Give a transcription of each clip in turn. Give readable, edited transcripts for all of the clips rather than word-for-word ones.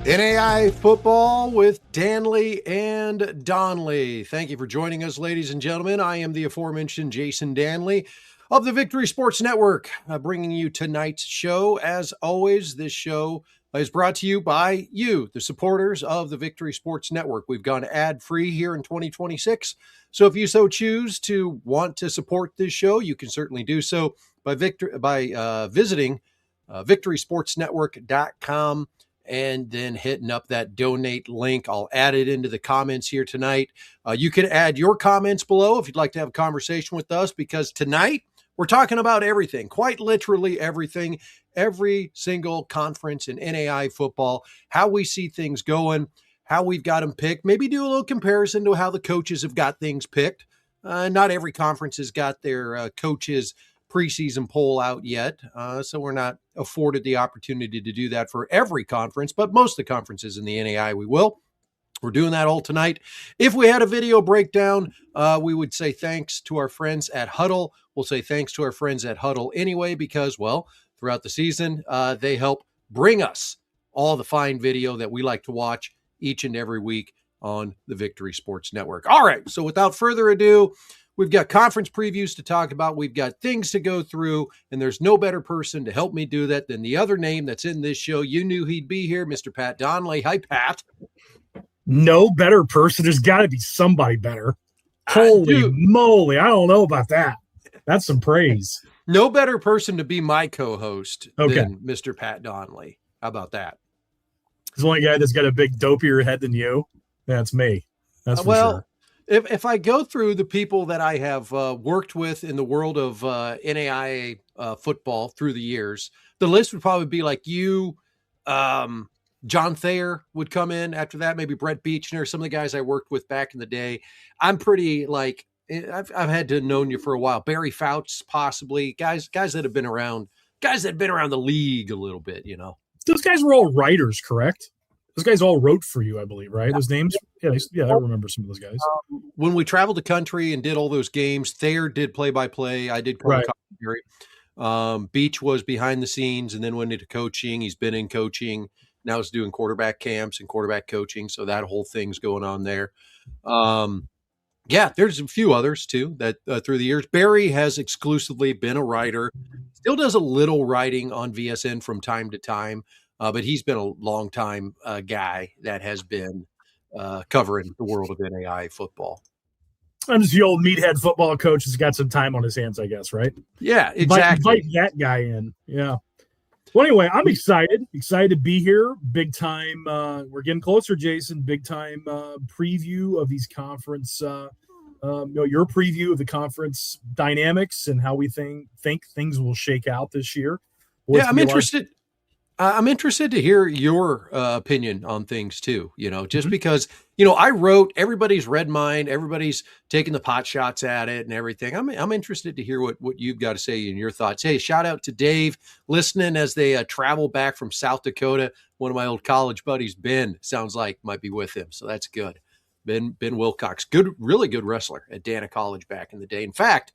NAIA football with Dannelly and Donley. Thank you for joining us, ladies and gentlemen. I am the aforementioned Jason Dannelly of the Victory Sports Network, bringing you tonight's show. As always, this show is brought to you by you, the supporters of the Victory Sports Network. We've gone ad-free here in 2026, so if you so choose to want to support this show, you can certainly do so by visiting victorysportsnetwork.com and then hitting up that donate link. I'll add it into the comments here tonight. You can add your comments below if you'd like to have a conversation with us, because tonight we're talking about everything, quite literally everything, every single conference in NAIA football, how we see things going, how we've got them picked, maybe do a little comparison to how the coaches have got things picked. Not every conference has got their coaches preseason poll out yet, so we're not afforded the opportunity to do that for every conference, but most of the conferences in the NAIA we will. We're doing that all tonight. If we had a video breakdown, we would say thanks to our friends at Huddle. We'll say thanks to our friends at Huddle anyway, because, well, throughout the season, they help bring us all the fine video that we like to watch each and every week on the Victory Sports Network. All right, so without further ado, we've got conference previews to talk about. We've got things to go through, and there's no better person to help me do that than the other name that's in this show. You knew he'd be here, Mr. Pat Donley. Hi, Pat. No better person. There's got to be somebody better. Holy moly. I don't know about that. That's some praise. No better person to be my co-host than Mr. Pat Donley. How about that? There's only guy that's got a big dopier head than you. That's me. That's for sure. If I go through the people that I have worked with in the world of NAIA football through the years, the list would probably be like you, John Thayer would come in after that, maybe Brett Beechner, some of the guys I worked with back in the day. I'm pretty like, I've had to have known you for a while. Barry Fouts, possibly, guys that have been around, the league a little bit, you know. Those guys were all writers, correct? Those guys all wrote for you, I believe, right? Those names? Yeah, I remember some of those guys. When we traveled the country and did all those games, Thayer did play-by-play. I did color commentary. Beach was behind the scenes and then went into coaching. He's been in coaching. Now he's doing quarterback camps and quarterback coaching, so that whole thing's going on there. There's a few others, too, that through the years. Barry has exclusively been a writer. Still does a little writing on VSN from time to time. But he's been a long-time guy that has been covering the world of NAIA football. I'm just the old meathead football coach who's got some time on his hands, I guess, right? Yeah, exactly. Invite that guy in. Yeah. Well, anyway, I'm excited to be here. Big time. We're getting closer, Jason. Big time preview of these conference. Your preview of the conference dynamics and how we think things will shake out this year. I'm interested. I'm interested to hear your opinion on things too, just because, I wrote, everybody's read mine, everybody's taking the pot shots at it and everything. I'm interested to hear what you've got to say and your thoughts. Hey, shout out to Dave listening as they travel back from South Dakota. One of my old college buddies, Ben, sounds like might be with him. So that's good. Ben Wilcox, really good wrestler at Dana College back in the day. In fact,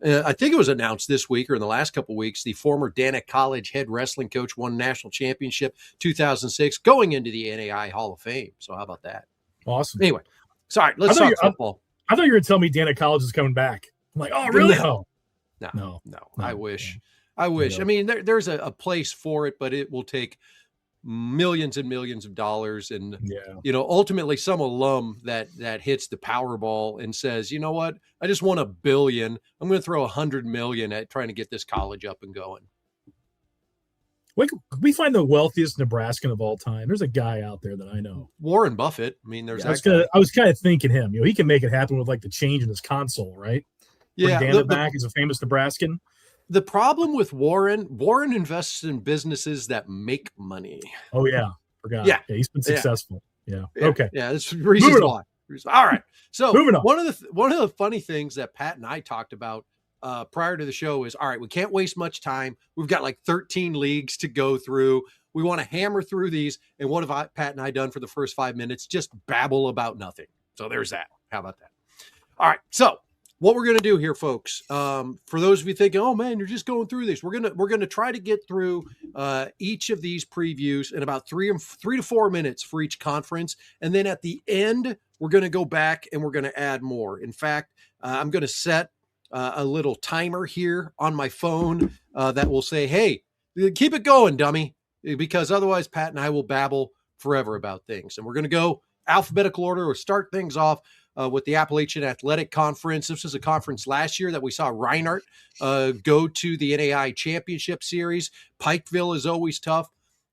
I think it was announced this week or in the last couple of weeks, the former Dana College head wrestling coach won national championship 2006, going into the NAIA Hall of Fame. So how about that? Awesome. Anyway, sorry, let's talk football. I thought you were going to tell me Dana College is coming back. I'm like, oh, really? No. I wish. I mean, there's a place for it, but it will take millions and millions of dollars. And, ultimately some alum that hits the Powerball and says, you know what, I just won $1 billion. I'm going to throw $100 million at trying to get this college up and going. We find the wealthiest Nebraskan of all time. There's a guy out there that I know. Warren Buffett. I mean, I was kind of thinking him, he can make it happen with like the change in his console, right? Yeah. Dan back is a famous Nebraskan. The problem with Warren invests in businesses that make money. Oh, yeah. Forgot. Yeah. He's been successful. Yeah. Okay. Yeah. That's reasons why. All right. So moving on. One of the funny things that Pat and I talked about prior to the show is, all right, we can't waste much time. We've got like 13 leagues to go through. We want to hammer through these. And what have Pat and I done for the first 5 minutes? Just babble about nothing. So there's that. How about that? All right. So what we're going to do here, folks, for those of you thinking, oh man, you're just going through this, we're going to try to get through each of these previews in about 3 to 4 minutes for each conference. And then at the end, we're going to go back and we're going to add more. In fact, I'm going to set a little timer here on my phone that will say, hey, keep it going, dummy, because otherwise Pat and I will babble forever about things. And we're going to go alphabetical order. We'll start things off with the Appalachian Athletic Conference. This was a conference last year that we saw Reinhardt go to the NAIA Championship Series. Pikeville is always tough.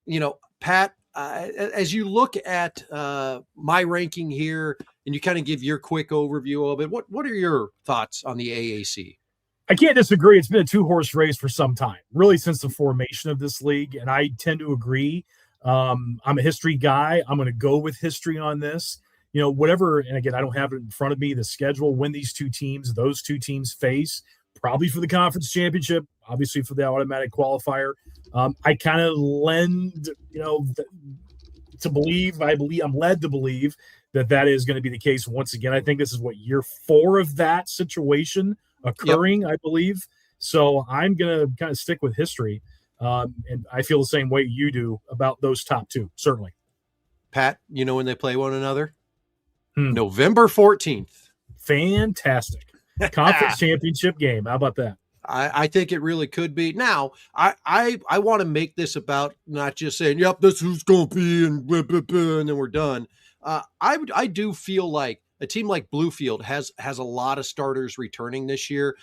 You know, Pat, as you look at my ranking here and you kind of give your quick overview of it, what are your thoughts on the AAC? I can't disagree. It's been a 2-horse race for some time, really since the formation of this league, and I tend to agree. I'm a history guy. I'm going to go with history on this. You know, whatever, and again, I don't have it in front of me, the schedule, when those two teams face, probably for the conference championship, obviously for the automatic qualifier. I kind of lend, I'm led to believe that is going to be the case once again. I think this is year 4 of that situation occurring, yep. I believe. So I'm going to kind of stick with history. And I feel the same way you do about those top 2, certainly. Pat, you know when they play one another? November 14th. Fantastic. Conference championship game. How about that? I think it really could be. Now, I want to make this about not just saying, yep, this is who's going to be, and then we're done. I do feel like a team like Bluefield has a lot of starters returning this year.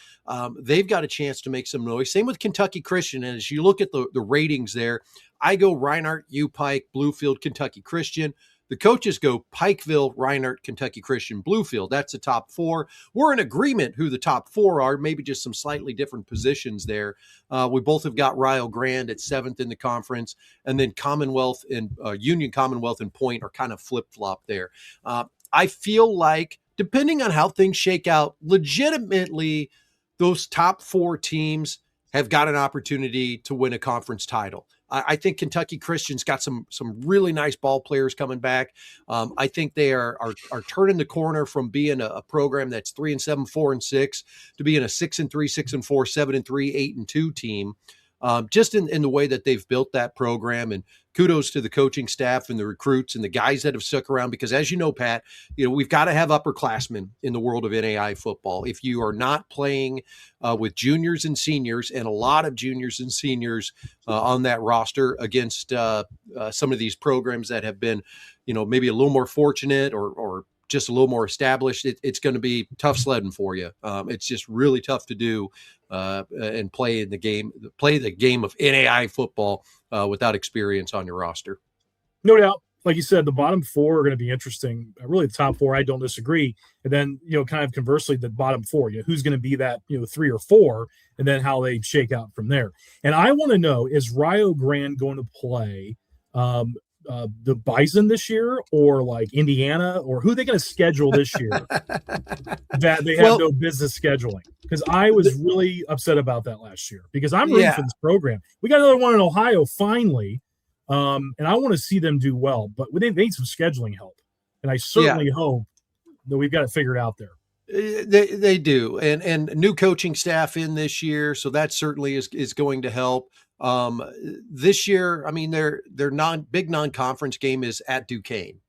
They've got a chance to make some noise. Same with Kentucky Christian. And as you look at the ratings there, I go Reinhardt, U Pike, Bluefield, Kentucky Christian. The coaches go Pikeville, Reinhardt, Kentucky Christian, Bluefield. That's the top 4. We're in agreement who the top 4 are, maybe just some slightly different positions there. We both have got Rio Grande at 7th in the conference, and then Commonwealth and Union Commonwealth and Point are kind of flip-flop there. I feel like, depending on how things shake out, legitimately, those top 4 teams have got an opportunity to win a conference title. I think Kentucky Christian's got some really nice ball players coming back. I think they are turning the corner from being a program that's 3-7, 4-6 to being a 6-3, 6-4, 7-3, 8-2 team. Just in the way that they've built that program, and kudos to the coaching staff and the recruits and the guys that have stuck around, because as you know, Pat, we've got to have upperclassmen in the world of NAIA football. If you are not playing with juniors and seniors, and a lot of juniors and seniors on that roster against some of these programs that have been, maybe a little more fortunate or just a little more established, it's going to be tough sledding for you. It's just really tough to do and play the game of NAIA football without experience on your roster. No doubt. Like you said, the bottom 4 are going to be interesting. Really, the top 4, I don't disagree. And then, kind of conversely, the bottom 4, who's going to be that, 3 or 4, and then how they shake out from there. And I want to know, is Rio Grande going to play the Bison this year, or like Indiana, or who are they going to schedule this year that they have no business scheduling? Because I was really upset about that last year, because I'm rooting for this program. We got another one in Ohio finally, and I want to see them do well, but they need some scheduling help, and I certainly hope that we've got it figured out there. They do, and new coaching staff in this year, so that certainly is going to help. This year, I mean, their big non-conference game is at Duquesne,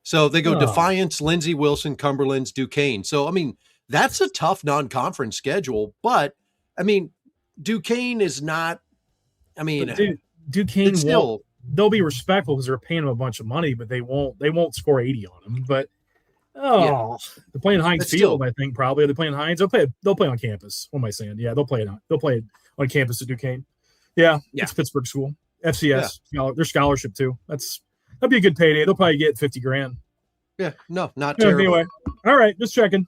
so they go Defiance, Lindsey Wilson, Cumberland's, Duquesne. So, I mean, that's a tough non-conference schedule, but I mean, Duquesne is not, Duquesne still, they'll be respectful because they're paying them a bunch of money, but they won't score 80 on them. But they're playing Heinz Field, I think, probably. Are they playing Heinz? They'll play on campus. What am I saying? Yeah, they'll play on campus at Duquesne. Yeah. It's Pittsburgh school. FCS, their scholarship too. That'd be a good payday. They'll probably get $50,000. Yeah, no, not terrible. Anyway, all right, just checking.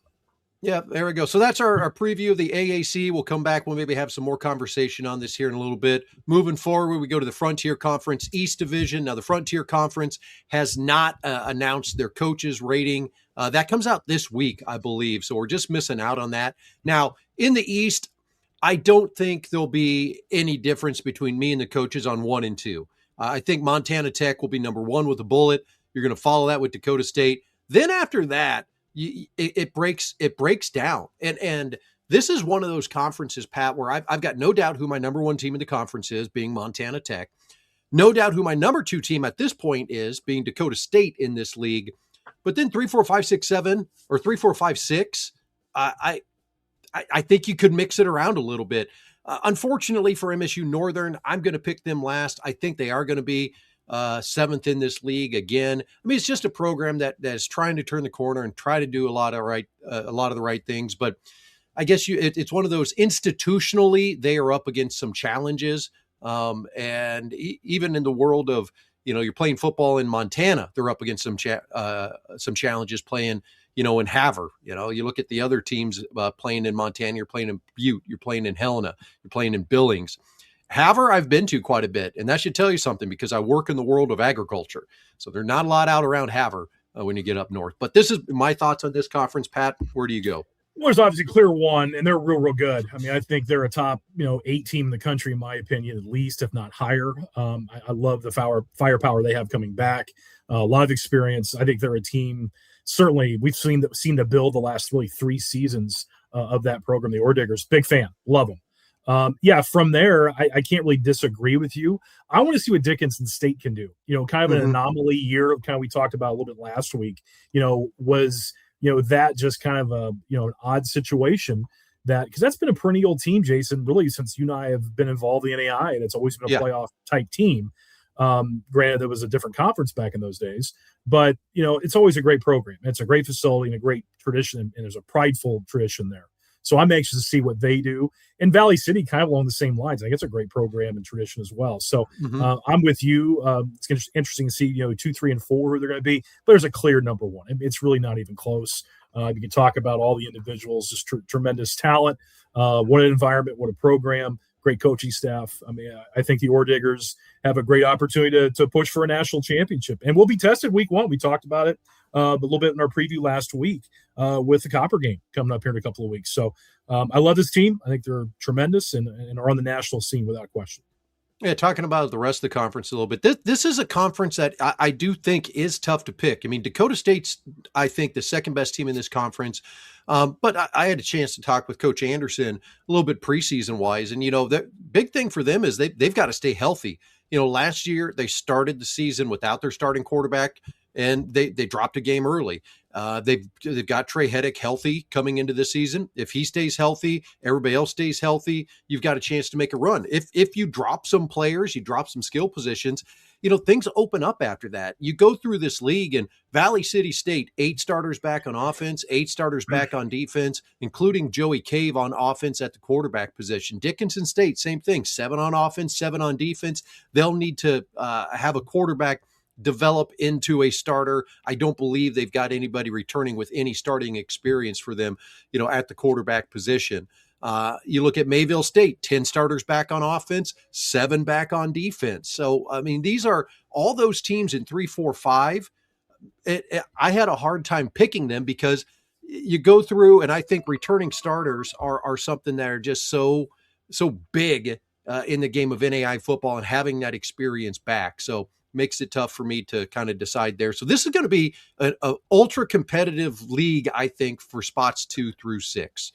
Yeah, there we go. So that's our preview of the AAC. We'll come back. We'll maybe have some more conversation on this here in a little bit. Moving forward, we go to the Frontier Conference East Division. Now, the Frontier Conference has not announced their coaches rating. That comes out this week, I believe. So we're just missing out on that. Now, in the East, I don't think there'll be any difference between me and the coaches on 1 and 2. I think Montana Tech will be number 1 with a bullet. You're going to follow that with Dakota State. Then after that, it breaks down. And this is one of those conferences, Pat, where I've got no doubt who my number one team in the conference is, being Montana Tech. No doubt who my number two team at this point is, being Dakota State in this league. But then 3, 4, 5, 6, 7, or 3, 4, 5, 6, I think you could mix it around a little bit. Unfortunately for MSU Northern, I'm going to pick them last. I think they are going to be seventh in this league again. I mean, it's just a program that is trying to turn the corner and try to do a lot of the right things. But I guess it's one of those, institutionally, they are up against some challenges. And even in the world of, you're playing football in Montana, they're up against some challenges playing, in Havre. You look at the other teams playing in Montana, you're playing in Butte, you're playing in Helena, you're playing in Billings. Havre, I've been to quite a bit, and that should tell you something, because I work in the world of agriculture. So there's not a lot out around Havre when you get up north. But this is my thoughts on this conference. Pat, where do you go? Well, there's obviously clear one, and they're real good. I mean, I think they're a top, 8 team in the country, in my opinion, at least, if not higher. I love the firepower they have coming back. A lot of experience. I think they're a team. Certainly, we've seen the build the last really 3 seasons of that program. The Orediggers, big fan, love them. From there, I can't really disagree with you. I want to see what Dickinson State can do. Kind of an anomaly year, kind of we talked about a little bit last week. Was that just kind of an odd situation, that because that's been a perennial team, Jason, really since you and I have been involved in the NAIA, and it's always been a playoff type team. Granted, there was a different conference back in those days, but it's always a great program. It's a great facility and a great tradition, and there's a prideful tradition there. So I'm anxious to see what they do. And Valley City, kind of along the same lines. I think it's a great program and tradition as well. So I'm with you. It's interesting to see, 2, 3, and 4 who they're going to be. But there's a clear number one. It's really not even close. You can talk about all the individuals, just tremendous talent. What an environment, what a program, great coaching staff. I mean, I think the Orediggers have a great opportunity to push for a national championship. And we'll be tested week 1. We talked about it a little bit in our preview last week with the Copper game coming up here in a couple of weeks. So I love this team. I think they're tremendous and are on the national scene without question. Yeah, talking about the rest of the conference a little bit. This is a conference that I do think is tough to pick. I mean, Dakota State's, I think, the second best team in this conference. But I had a chance to talk with Coach Anderson a little bit preseason wise. And, the big thing for them is they've got to stay healthy. Last year they started the season without their starting quarterback, and they dropped a game early. They've got Trey Heddick healthy coming into the season. If he stays healthy, everybody else stays healthy, you've got a chance to make a run. If you drop some players, you drop some skill positions, things open up after that. You go through this league, and Valley City State, 8 starters back on offense, 8 starters back on defense, including Joey Cave on offense at the quarterback position. Dickinson State, same thing, 7 on offense, 7 on defense. They'll need to have a quarterback develop into a starter. I don't believe they've got anybody returning with any starting experience for them, at the quarterback position. You look at Mayville State, 10 starters back on offense, 7 back on defense. So, I mean, these are all those teams in 3, 4, 5. I had a hard time picking them because you go through, and I think returning starters are something that are just so big in the game of NAIA football, and having that experience back. So makes it tough for me to kind of decide there. So this is going to be an ultra competitive league, I think, for spots 2 through 6.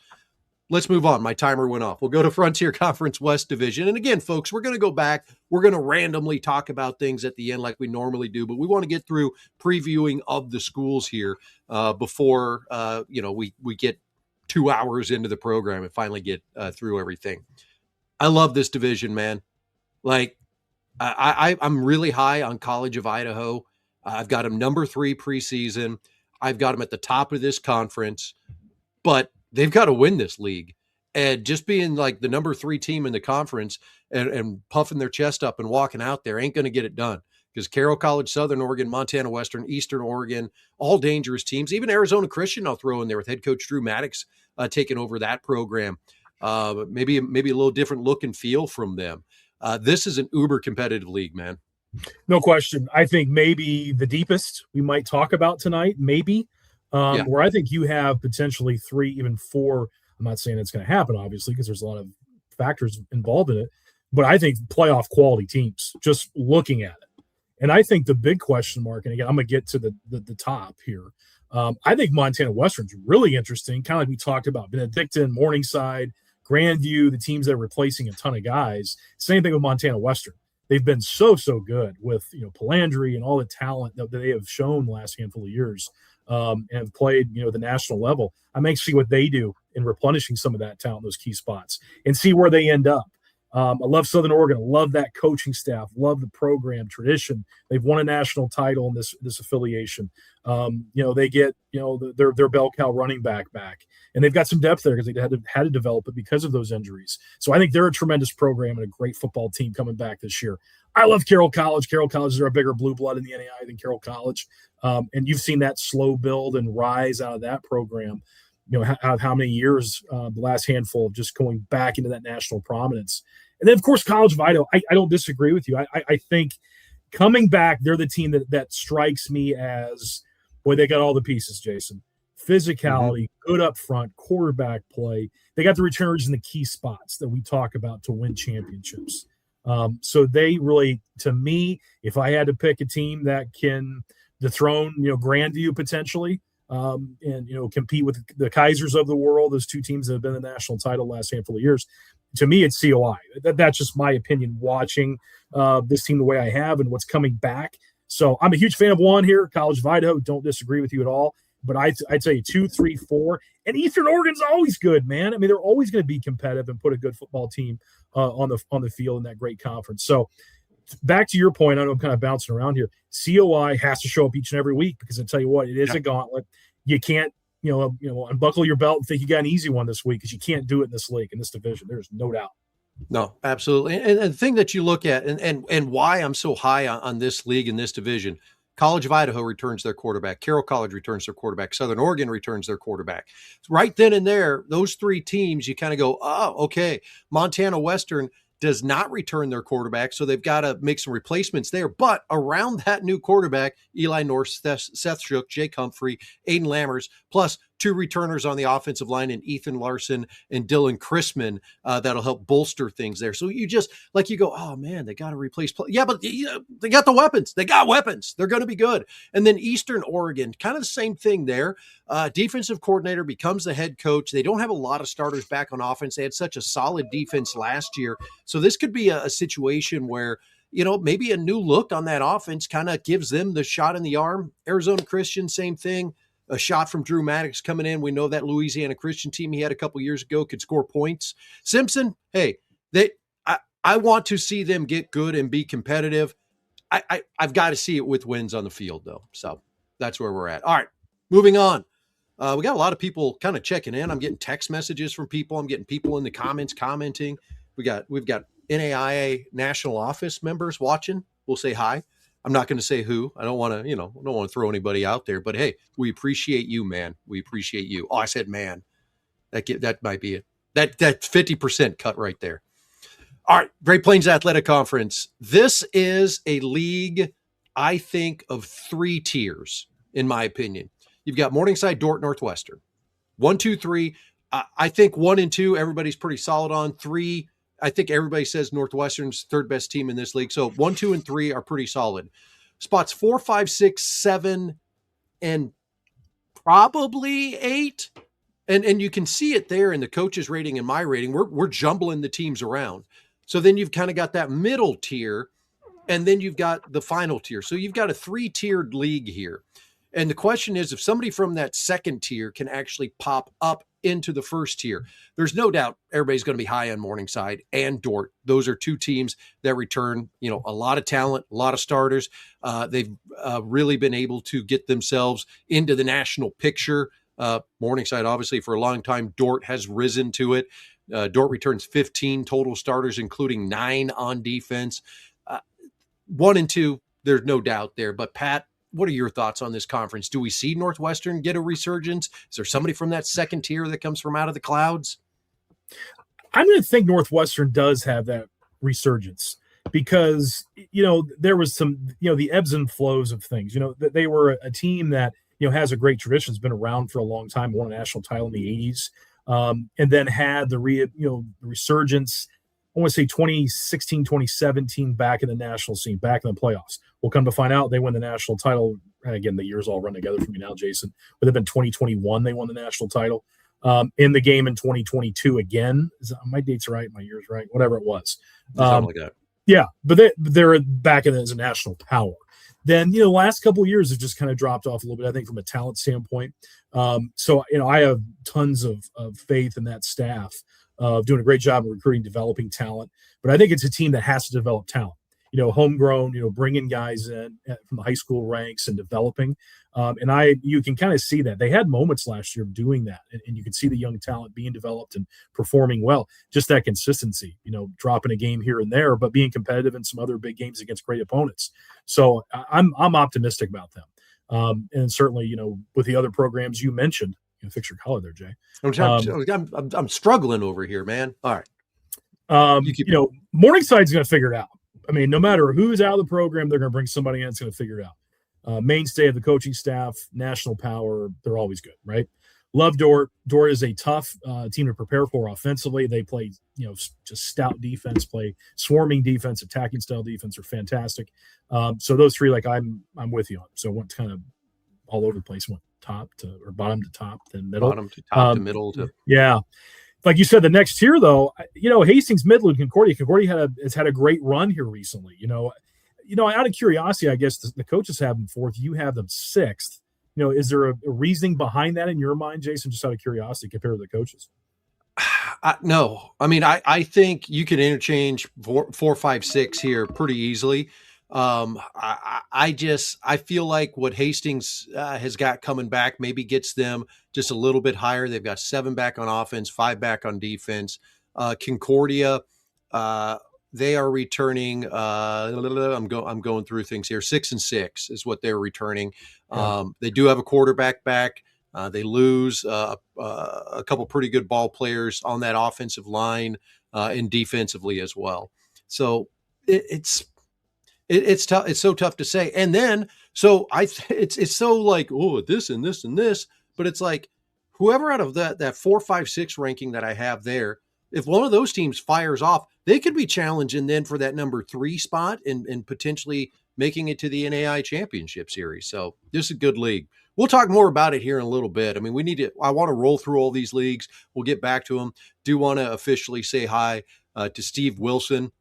Let's move on. My timer went off. We'll go to Frontier Conference West Division. And again, folks, we're going to go back. We're going to randomly talk about things at the end like we normally do, but we want to get through previewing of the schools here before, we get 2 hours into the program and finally get through everything. I love this division, man. Like, I'm really high on College of Idaho. I've got them number 3 preseason. I've got them at the top of this conference, but they've got to win this league. And just being like the number 3 team in the conference and puffing their chest up and walking out there ain't going to get it done, because Carroll College, Southern Oregon, Montana Western, Eastern Oregon, all dangerous teams. Even Arizona Christian I'll throw in there with head coach Drew Maddox taking over that program. Maybe a little different look and feel from them. This is an uber competitive league, man. No question. I think maybe the deepest we might talk about tonight, maybe, where I think you have potentially 3, even 4. I'm not saying it's going to happen, obviously, because there's a lot of factors involved in it, but I think playoff quality teams, just looking at it. And I think the big question mark, and again, I'm going to get to the top here, I think Montana Western's really interesting, kind of like we talked about Benedictine, Morningside, Grandview, the teams that are replacing a ton of guys. Same thing with Montana Western. They've been so good with Palandry and all the talent that they have shown the last handful of years, and have played the national level. I'm anxious to see what they do in replenishing some of that talent, those key spots, and see where they end up. I love Southern Oregon. I love that coaching staff. Love the program tradition. They've won a national title in this affiliation. They get their bell cow running back, and they've got some depth there because they had to develop it because of those injuries. So I think they're a tremendous program and a great football team coming back this year. I love Carroll College. Carroll College are a bigger blue blood in the NAIA than Carroll College, and you've seen that slow build and rise out of that program. How many years, the last handful of just going back into that national prominence. And then, of course, College of Idaho, I don't disagree with you. I think coming back, they're the team that strikes me as, boy, they got all the pieces, Jason. Physicality, good up front, quarterback play. They got the returners in the key spots that we talk about to win championships. So they really, to me, if I had to pick a team that can dethrone, Grandview potentially, and compete with the Kaisers of the world, those two teams that have been in the national title last handful of years. To me, it's COI. That's just my opinion watching this team the way I have and what's coming back. So I'm a huge fan of one here, College of Idaho. Don't disagree with you at all. But I'd say 2, 3, 4. And Eastern Oregon's always good, man. I mean, they're always going to be competitive and put a good football team on the field in that great conference. So back to your point, I know I'm kind of bouncing around here. COI has to show up each and every week because I tell you what, it is a gauntlet. You can't, unbuckle your belt and think you got an easy one this week because you can't do it in this league, in this division. There's no doubt. No, absolutely. And the thing that you look at and why I'm so high on this league and this division, College of Idaho returns their quarterback. Carroll College returns their quarterback. Southern Oregon returns their quarterback. Right then and there, those three teams, you kind of go, oh, okay. Montana Western does not return their quarterback, so they've got to make some replacements there. But around that new quarterback, Eli North, Seth Shook, Jake Humphrey, Aiden Lammers, plus two returners on the offensive line in Ethan Larson and Dylan Chrisman, that'll help bolster things there. So you just, you go, oh, man, they got to replace. Yeah, but they got the weapons. They got weapons. They're going to be good. And then Eastern Oregon, kind of the same thing there. Defensive coordinator becomes the head coach. They don't have a lot of starters back on offense. They had such a solid defense last year. So this could be a situation where, maybe a new look on that offense kind of gives them the shot in the arm. Arizona Christian, same thing. A shot from Drew Maddox coming in. We know that Louisiana Christian team he had a couple years ago could score points. Simpson, hey, I want to see them get good and be competitive. I've got to see it with wins on the field, though. So that's where we're at. All right, moving on. We got a lot of people kind of checking in. I'm getting text messages from people. I'm getting people in the comments commenting. We've got NAIA national office members watching. We'll say hi. I'm not going to say who. I don't want to, throw anybody out there. But hey, we appreciate you, man. We appreciate you. Oh, I said man. That might be it. That 50% cut right there. All right, Great Plains Athletic Conference. This is a league, I think, of 3 tiers, in my opinion. You've got Morningside, Dordt, Northwestern. 1, 2, 3. I think 1 and 2, everybody's pretty solid on. 3, I think everybody says Northwestern's third best team in this league. So 1, 2, and 3 are pretty solid. Spots 4, 5, 6, 7, and probably 8. And you can see it there in the coaches' rating and my rating. We're jumbling the teams around. So then you've kind of got that middle tier, and then you've got the final tier. So you've got a 3-tiered league here. And the question is, if somebody from that second tier can actually pop up into the first tier, there's no doubt everybody's going to be high on Morningside and Dordt. Those are 2 teams that return, a lot of talent, a lot of starters. They've really been able to get themselves into the national picture. Morningside, obviously, for a long time, Dordt has risen to it. Dordt returns 15 total starters, including 9 on defense. 1 and 2, there's no doubt there. But Pat, what are your thoughts on this conference? Do we see Northwestern get a resurgence? Is there somebody from that second tier that comes from out of the clouds? I'm going to think Northwestern does have that resurgence because, there was some, the ebbs and flows of things. They were a team that, has a great tradition, has been around for a long time, won a national title in the 80s, and then had the resurgence I want to say 2016, 2017, back in the national scene, back in the playoffs. We'll come to find out they win the national title. And again, the years all run together for me now, Jason. Would have been 2021 they won the national title. In the game in 2022 again. My date's right, my year's right, whatever it was. Something like that. Yeah, but they're back in as a national power. Then, the last couple of years have just kind of dropped off a little bit, I think, from a talent standpoint. So, I have tons of faith in that staff doing a great job of recruiting, developing talent. But I think it's a team that has to develop talent. Homegrown, bringing guys in from the high school ranks and developing. You can kind of see that. They had moments last year of doing that. And you can see the young talent being developed and performing well. Just that consistency, dropping a game here and there, but being competitive in some other big games against great opponents. So I'm optimistic about them. And certainly, with the other programs you mentioned, fix your collar there, Jay. I'm struggling over here, man. All right. Morningside's going to figure it out. I mean, no matter who's out of the program, they're going to bring somebody in that's going to figure it out. Mainstay of the coaching staff, national power, they're always good, right? Love Dort. Dort is a tough team to prepare for offensively. They play, just stout defense, play swarming defense, attacking style defense are fantastic. So those three, I'm with you on. So went kind of all over the place, went top to or bottom to top, then middle. Bottom to top to middle to. Yeah. Like you said, the next tier, though, Hastings, Midland, Concordia. Concordia has had a great run here recently. Out of curiosity, I guess the coaches have them fourth. You have them sixth. Is there a reasoning behind that in your mind, Jason? Just out of curiosity, compared to the coaches. No, I mean, I think you can interchange 4, 5, 6 here pretty easily. I feel like what Hastings has got coming back maybe gets them just a little bit higher. They've got 7 back on offense, 5 back on defense. Concordia, they are returning. I'm going through things here. 6 and 6 is what they're returning. They do have a quarterback back. They lose a couple pretty good ball players on that offensive line and defensively as well. So it's tough. It's so tough to say. And then, it's so like, oh, this and this and this, but it's like whoever out of that 4, 5, 6 ranking that I have there, if one of those teams fires off, they could be challenging then for that number 3 spot and potentially making it to the NAIA championship series. So this is a good league. We'll talk more about it here in a little bit. I mean, I want to roll through all these leagues. We'll get back to them. Do want to officially say hi to Steve Wilson,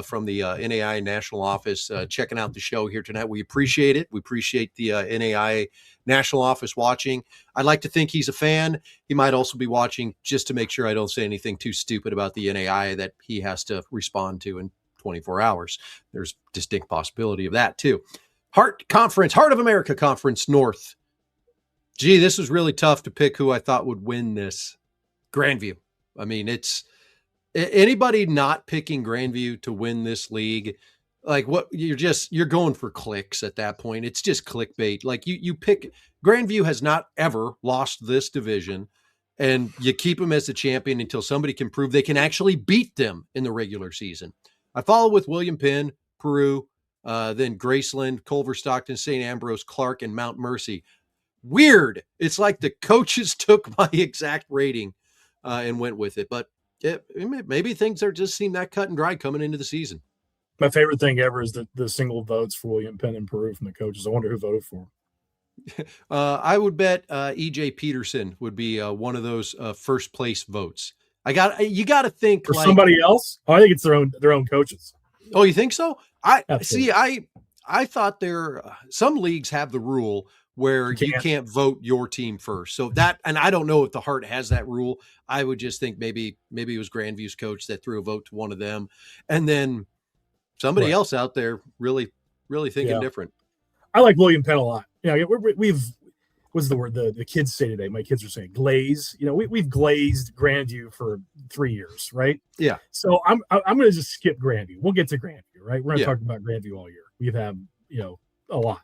from the NAIA National Office, checking out the show here tonight. We appreciate it. We appreciate the NAIA National Office watching. I'd like to think he's a fan. He might also be watching just to make sure I don't say anything too stupid about the NAIA that he has to respond to in 24 hours. There's distinct possibility of that too. Heart of America Conference North. Gee, this was really tough to pick who I thought would win this. Grandview. I mean, it's anybody not picking Grandview to win this league, like what you're going for clicks at that point. It's just clickbait. Like you pick Grandview has not ever lost this division, and you keep them as the champion until somebody can prove they can actually beat them in the regular season. I follow with William Penn, Peru, then Graceland, Culver, Stockton, St. Ambrose, Clark, and Mount Mercy. Weird. It's like the coaches took my exact rating and went with it, but maybe things just seem that cut and dry coming into the season. My favorite thing ever is the single votes for William Penn and Peru from the coaches. I wonder who voted for him. I would bet E.J. Peterson would be one of those first place votes. You got to think for somebody else. Oh, I think it's their own coaches. Oh, you think so? Absolutely. See. I thought some leagues have the rule where you can't vote your team first. So and I don't know if the Heart has that rule. I would just think maybe it was Grandview's coach that threw a vote to one of them, and then somebody else out there really thinking different. I like William Penn a lot. We've what's the word the kids say today? My kids are saying glaze. We've glazed Grandview for 3 years, right? Yeah. So I'm going to just skip Grandview. We'll get to Grandview, right? We're going to talk about Grandview all year. We've had a lot.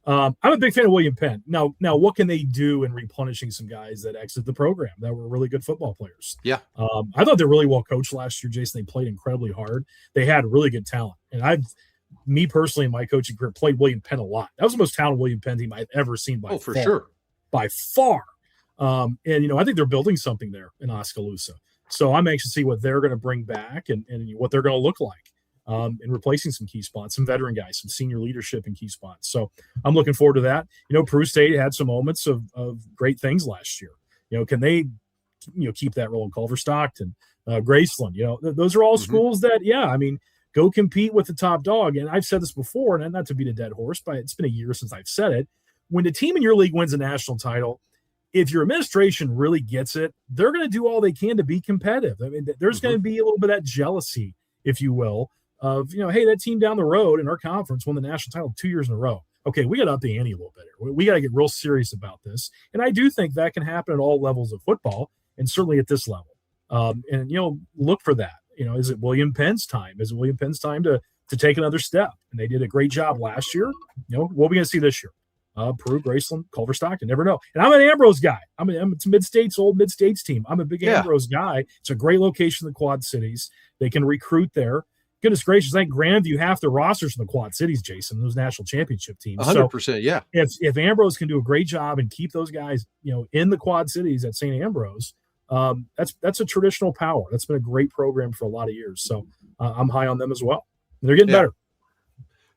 I'm a big fan of William Penn. Now, what can they do in replenishing some guys that exited the program that were really good football players? Yeah. I thought they were really well coached last year, Jason. They played incredibly hard. They had really good talent. And me personally, in my coaching career, played William Penn a lot. That was the most talented William Penn team I've ever seen by far. By far. And I think they're building something there in Oskaloosa. So I'm anxious to see what they're going to bring back and what they're going to look like in replacing some key spots, some veteran guys, some senior leadership in key spots. So I'm looking forward to that. Peru State had some moments of great things last year. Can they, keep that rolling? Culver Stockton, Graceland, those are all schools that, go compete with the top dog. And I've said this before, and not to beat a dead horse, but it's been a year since I've said it. When the team in your league wins a national title, if your administration really gets it, they're going to do all they can to be competitive. I mean, there's going to be a little bit of that jealousy, if you will, of, hey, that team down the road in our conference won the national title 2 years in a row. Okay, we got to up the ante a little bit here. We got to get real serious about this. And I do think that can happen at all levels of football, and certainly at this level. Look for that. Is it William Penn's time? Is it William Penn's time to take another step? And they did a great job last year. What are we going to see this year? Peru, Graceland, Culver Stockton, never know. And I'm an Ambrose guy. It's Mid-States, old Mid-States team. I'm a big Ambrose guy. It's a great location in the Quad Cities. They can recruit there. Goodness gracious, I think Grandview, half the rosters in the Quad Cities, Jason, those national championship teams. 100%, yeah. If Ambrose can do a great job and keep those guys, in the Quad Cities at St. Ambrose, that's a traditional power. That's been a great program for a lot of years. So I'm high on them as well. And they're getting better.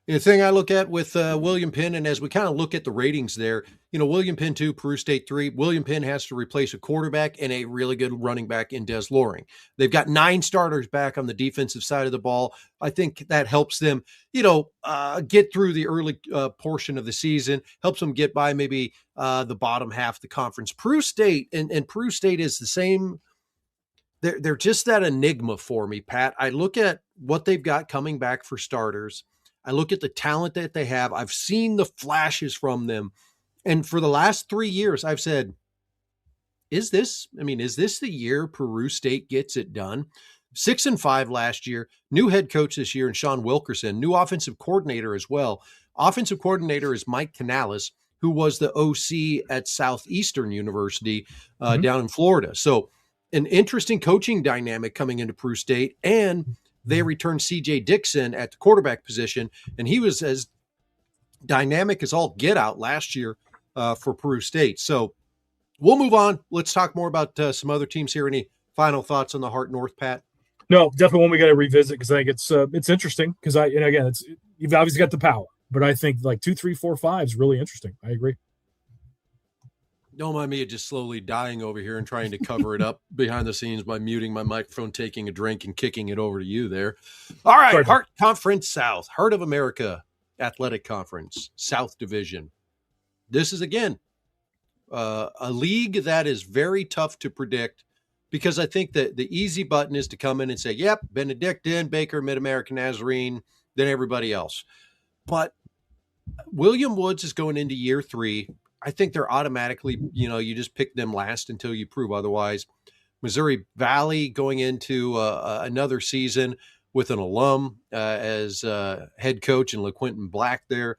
The thing I look at with William Penn, and as we kind of look at the ratings there, William Penn 2, Peru State 3, William Penn has to replace a quarterback and a really good running back in Des Loring. They've got 9 starters back on the defensive side of the ball. I think that helps them, get through the early portion of the season, helps them get by maybe the bottom half of the conference. Peru State, and Peru State is the same. They're just that enigma for me, Pat. I look at what they've got coming back for starters. I look at the talent that they have. I've seen the flashes from them. And for the last 3 years, I've said, is this the year Peru State gets it done? 6-5 last year, new head coach this year, and Sean Wilkerson, new offensive coordinator as well. Offensive coordinator is Mike Canales, who was the OC at Southeastern University down in Florida. So an interesting coaching dynamic coming into Peru State, and they returned C.J. Dixon at the quarterback position, and he was as dynamic as all get out last year for Peru State. So we'll move on. Let's talk more about some other teams here. Any final thoughts on the Heart North, Pat? No, definitely one we got to revisit because I think it's interesting because you've obviously got the power, but I think like 2, 3, 4, 5 is really interesting. I agree. Don't mind me just slowly dying over here and trying to cover it up behind the scenes by muting my microphone, taking a drink, and kicking it over to you there. All right, sorry, Heart Conference South, Heart of America Athletic Conference, South Division. This is, again, a league that is very tough to predict because I think that the easy button is to come in and say, yep, Benedictine, Baker, Mid-American Nazarene, then everybody else. But William Woods is going into year 3. I think they're automatically, you just pick them last until you prove otherwise. Missouri Valley going into another season with an alum as head coach and LaQuinton Black there.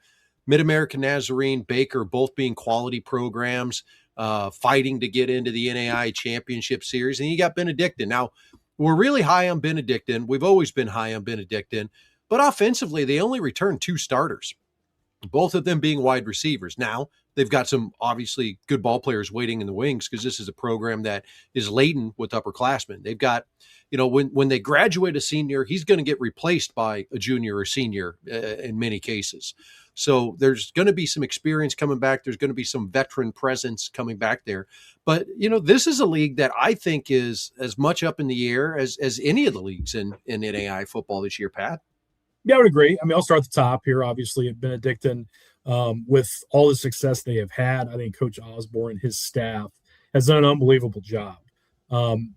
Mid-American Nazarene, Baker, both being quality programs, fighting to get into the NAIA Championship Series. And you got Benedictine. Now, we're really high on Benedictine. We've always been high on Benedictine. But offensively, they only returned 2 starters, both of them being wide receivers. Now, they've got some obviously good ball players waiting in the wings because this is a program that is laden with upperclassmen. They've got, when they graduate a senior, he's going to get replaced by a junior or senior in many cases. So there's going to be some experience coming back. There's going to be some veteran presence coming back there. But, this is a league that I think is as much up in the air as any of the leagues in NAIA football this year, Pat. Yeah, I would agree. I'll start at the top here, obviously, at Benedictine. With all the success they have had, I think Coach Osborne and his staff has done an unbelievable job.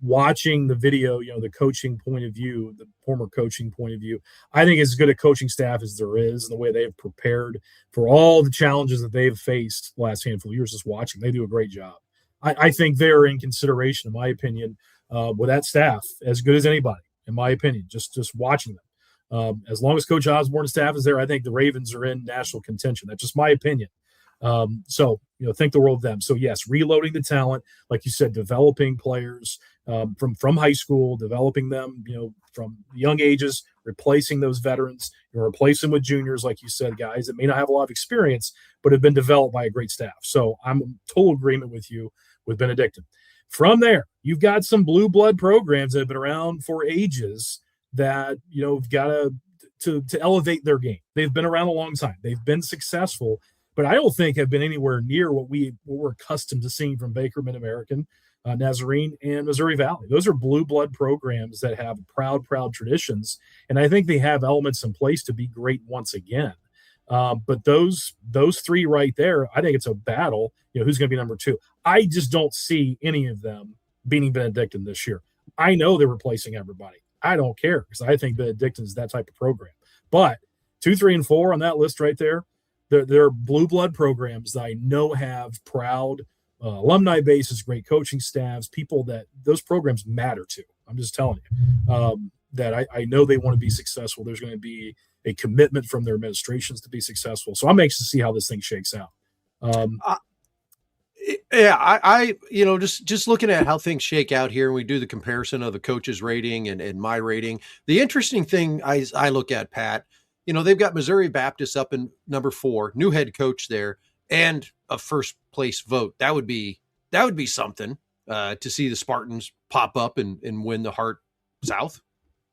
Watching the video, the coaching point of view, the former coaching point of view, I think it's as good a coaching staff as there is, and the way they have prepared for all the challenges that they've faced the last handful of years. Just watching, they do a great job. I think they're in consideration, in my opinion, with that staff, as good as anybody, in my opinion, just watching them. As long as Coach Osborne's staff is there, I think the Ravens are in national contention. That's just my opinion. Think the world of them. So, yes, reloading the talent, like you said, developing players from high school, developing them, from young ages, replacing those veterans, replace them with juniors, like you said, guys that may not have a lot of experience, but have been developed by a great staff. So I'm in total agreement with you with Benedictine. From there, you've got some blue blood programs that have been around for ages that, have got to elevate their game. They've been around a long time. They've been successful, but I don't think have been anywhere near what we're accustomed to seeing from Baker Mid-American, Nazarene, and Missouri Valley. Those are blue blood programs that have proud traditions, and I think they have elements in place to be great once again. But those three right there, I think it's a battle. Who's going to be number two? I just don't see any of them beating Benedictine this year. I know they're replacing everybody. I don't care because I think Benedictine is that type of program. But 2, 3, and 4 on that list right there, they're blue blood programs that I know have proud alumni bases, great coaching staffs, people that those programs matter to. I'm just telling you that I know they want to be successful. There's going to be a commitment from their administrations to be successful. So I'm anxious to see how this thing shakes out. I just looking at how things shake out here, and we do the comparison of the coach's rating and my rating. The interesting thing I look at, Pat, they've got Missouri Baptist up in number 4, new head coach there, and a first place vote. That would be something to see the Spartans pop up and win the Heart South.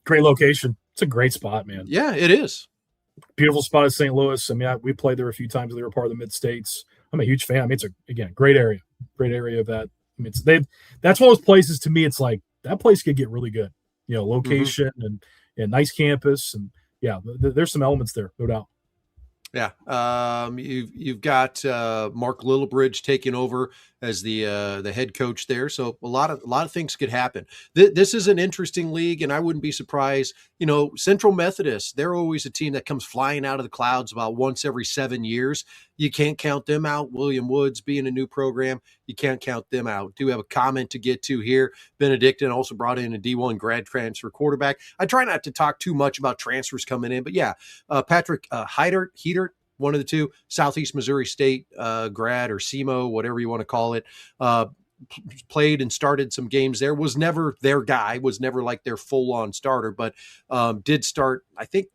Great location. It's a great spot, man. Yeah, it is. Beautiful spot in St. Louis. I mean, we played there a few times. They were part of the Mid-States. I'm a huge fan. I mean, it's great area of that. I mean, that's one of those places to me. It's like that place could get really good, location and nice campus. And yeah, there's some elements there, no doubt. Yeah. You've got Mark Littlebridge taking over as the head coach there. So a lot of things could happen. This is an interesting league, and I wouldn't be surprised. Central Methodist, they're always a team that comes flying out of the clouds about once every 7 years. You can't count them out. William Woods being a new program, you can't count them out. Do have a comment to get to here. Benedictine also brought in a D1 grad transfer quarterback. I try not to talk too much about transfers coming in, but yeah, Patrick Heatert, one of the two, Southeast Missouri State grad or SEMO, whatever you want to call it, played and started some games there, was never their guy, was never like their full-on starter, but did start, I think,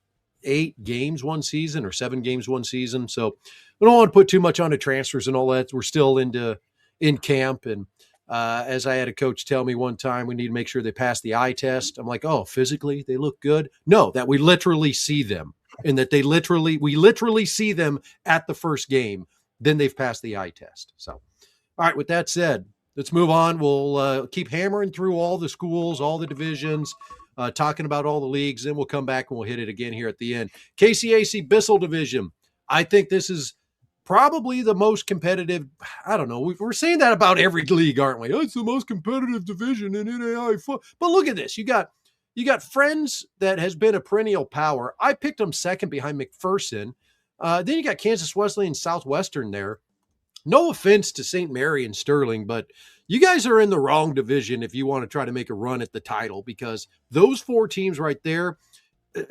8 games one season or 7 games one season. So we don't want to put too much on the transfers and all that. We're still in camp. And as I had a coach tell me one time, we need to make sure they pass the eye test. I'm like, oh, physically they look good? No, that we literally see them. And that we literally see them at the first game, then they've passed the eye test. So, all right, with that said, let's move on. We'll keep hammering through all the schools, all the divisions, talking about all the leagues. Then we'll come back and we'll hit it again here at the end. KCAC Bissell Division. I think this is probably the most competitive. I don't know. We're saying that about every league, aren't we? Oh, it's the most competitive division in NAIA football. But look at this. You got Friends that has been a perennial power. I picked them second behind McPherson. Then you got Kansas Wesleyan Southwestern there. No offense to St. Mary and Sterling, but you guys are in the wrong division if you want to try to make a run at the title, because those 4 teams right there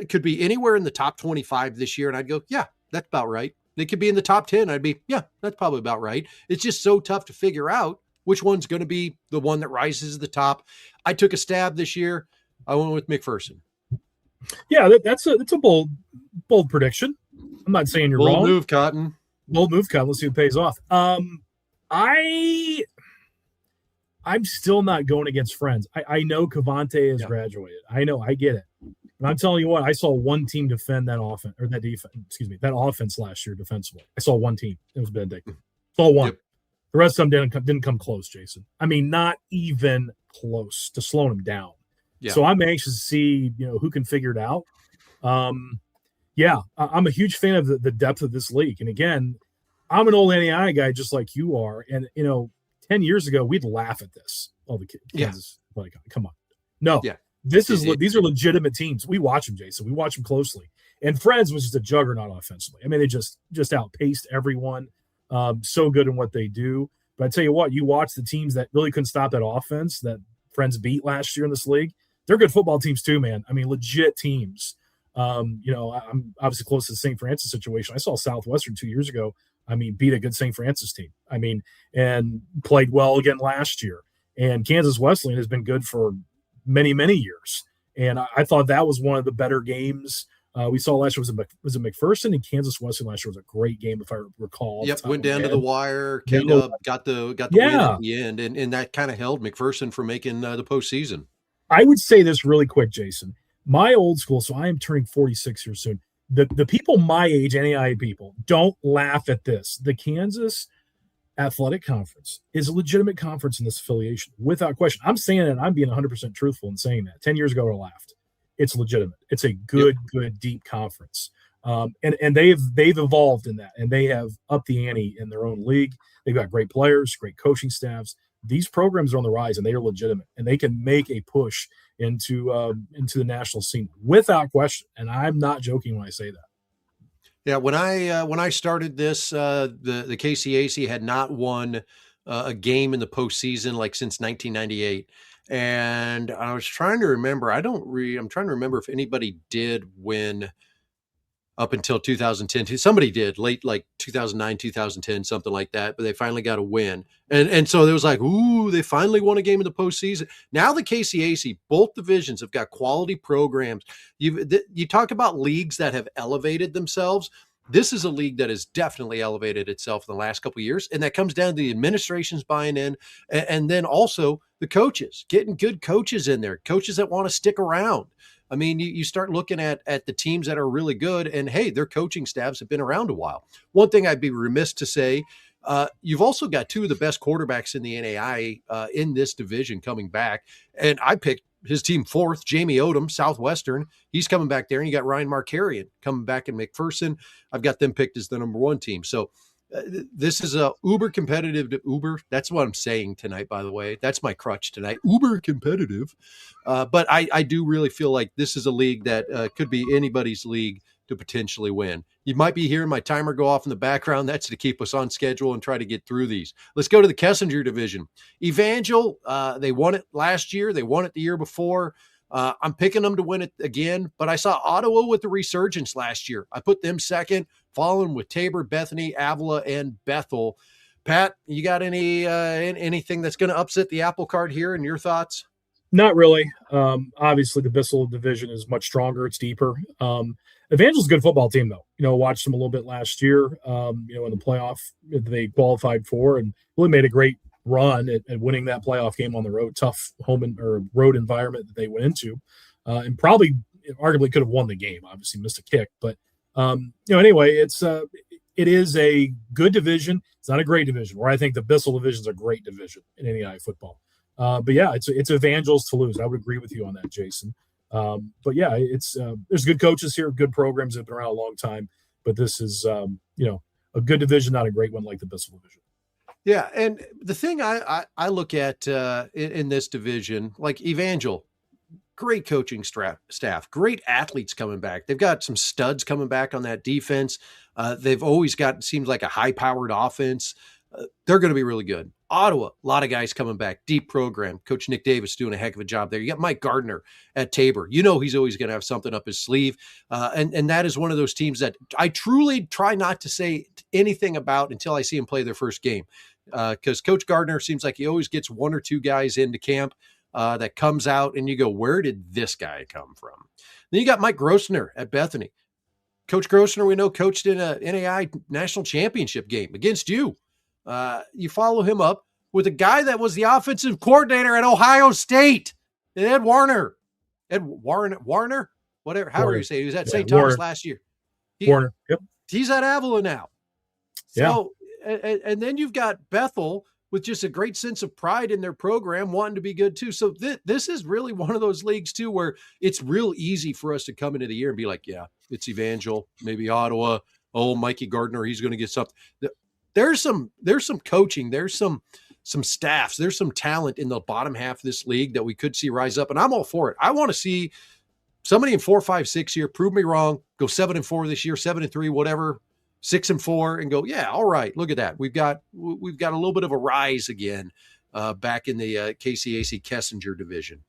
could be anywhere in the top 25 this year. And I'd go, yeah, that's about right. They could be in the top 10. I'd be, yeah, that's probably about right. It's just so tough to figure out which one's going to be the one that rises to the top. I took a stab this year. I went with McPherson. Yeah, that's a bold prediction. I'm not saying you're wrong. Bold move, Cotton. Let's see who pays off. I'm still not going against Friends. I know Cavante has graduated. I know, I get it. And I'm telling you what, I saw one team defend that offense or that defense. That offense last year defensively. I saw one team. It was Benedictine. Saw one. Yep. The rest of them didn't come close, Jason. I mean, not even close to slowing them down. Yeah. So I'm anxious to see, who can figure it out. I'm a huge fan of the depth of this league. And again, I'm an old NAIA guy just like you are. And, 10 years ago, we'd laugh at this. Oh, the kids. Yeah. Like, come on. No. Yeah. These are legitimate teams. We watch them, Jason. We watch them closely. And Friends was just a juggernaut offensively. I mean, they just outpaced everyone. So good in what they do. But I tell you what, you watch the teams that really couldn't stop that offense that Friends beat last year in this league. They're good football teams too, man. I mean, legit teams. I'm obviously close to the St. Francis situation. I saw Southwestern 2 years ago. I mean, beat a good St. Francis team. I mean, and played well again last year. And Kansas Wesleyan has been good for many, many years. And I thought that was one of the better games We saw last year was it McPherson and Kansas Wesleyan last year was a great game if I recall. Yep, went down to the wire. Yeah. K-Dub got the win at the end, and that kind of held McPherson from making the postseason. I would say this really quick, Jason. My old school, so I am turning 46 here soon. The people my age, NAIA people, don't laugh at this. The Kansas Athletic Conference is a legitimate conference in this affiliation, without question. I'm saying it, and I'm being 100% truthful in saying that. 10 years ago, I laughed. It's legitimate. It's a good, deep conference. And they've evolved in that, and they have upped the ante in their own league. They've got great players, great coaching staffs. These programs are on the rise, and they are legitimate, and they can make a push into the national scene without question. And I'm not joking when I say that. Yeah, when I started this, the KCAC had not won a game in the postseason like since 1998, and I was trying to remember. I'm trying to remember if anybody did win up until 2010. Somebody did late, like 2009, 2010, something like that, but they finally got a win. And so there was like, ooh, they finally won a game in the postseason. Now the KCAC, both divisions have got quality programs. You talk about leagues that have elevated themselves. This is a league that has definitely elevated itself in the last couple of years. And that comes down to the administration's buying in, and then also the coaches, getting good coaches in there, coaches that want to stick around. I mean, you start looking at the teams that are really good, and hey, their coaching staffs have been around a while. One thing I'd be remiss to say, you've also got two of the best quarterbacks in the NAIA in this division coming back, and I picked his team fourth, Jamie Odom, Southwestern. He's coming back there, and you got Ryan Markarian coming back in McPherson. I've got them picked as the number one team. So this is a uber competitive to uber. That's what I'm saying tonight, by the way. That's my crutch tonight. Uber competitive. But I do really feel like this is a league that could be anybody's league to potentially win. You might be hearing my timer go off in the background. That's to keep us on schedule and try to get through these. Let's go to the Kessinger division. Evangel, they won it last year. They won it the year before. I'm picking them to win it again, but I saw Ottawa with the resurgence last year. I put them second, following with Tabor, Bethany, Avila, and Bethel. Pat, you got anything that's going to upset the apple cart here in your thoughts? Not really. Obviously, the Bissell division is much stronger. It's deeper. Evangel's a good football team, though. Watched them a little bit last year, in the playoff they qualified for, and really made a great run at winning that playoff game on the road. Tough road environment that they went into, and probably arguably could have won the game. Obviously missed a kick, but anyway, it is a good division. It's not a great division, where I think the Bissell division is a great division in NAIA football. But yeah, it's Evangels to lose. I would agree with you on that, Jason. But yeah, there's good coaches here, good programs that have been around a long time. But this is a good division, not a great one like the Bissell division. Yeah, and the thing I look at in this division, like Evangel, great coaching staff, great athletes coming back. They've got some studs coming back on that defense. They've always got, seems like, a high-powered offense. They're going to be really good. Ottawa, a lot of guys coming back, deep program. Coach Nick Davis doing a heck of a job there. You got Mike Gardner at Tabor. He's always going to have something up his sleeve. And that is one of those teams that I truly try not to say anything about until I see him play their first game. Because Coach Gardner seems like he always gets one or two guys into camp that comes out and you go, where did this guy come from? Then you got Mike Grossner at Bethany. Coach Grossner, we know, coached in a NAI national championship game against you. You follow him up with a guy that was the offensive coordinator at Ohio State, Ed Warner, whatever, however you say it. He was at St. Thomas last year. Warner, yep. He's at Avila now. So, and then you've got Bethel with just a great sense of pride in their program, wanting to be good too. So this is really one of those leagues too, where it's real easy for us to come into the year and be like, yeah, it's Evangel, maybe Ottawa. Oh, Mikey Gardner, he's going to get something. There's some coaching, there's some staffs, there's some talent in the bottom half of this league that we could see rise up, and I'm all for it. I want to see somebody in 4, 5, 6 here prove me wrong, go 7-4 this year, 7-3, whatever, 6-4, and go, yeah, all right, look at that. We've got a little bit of a rise again back in the KCAC Kessinger division.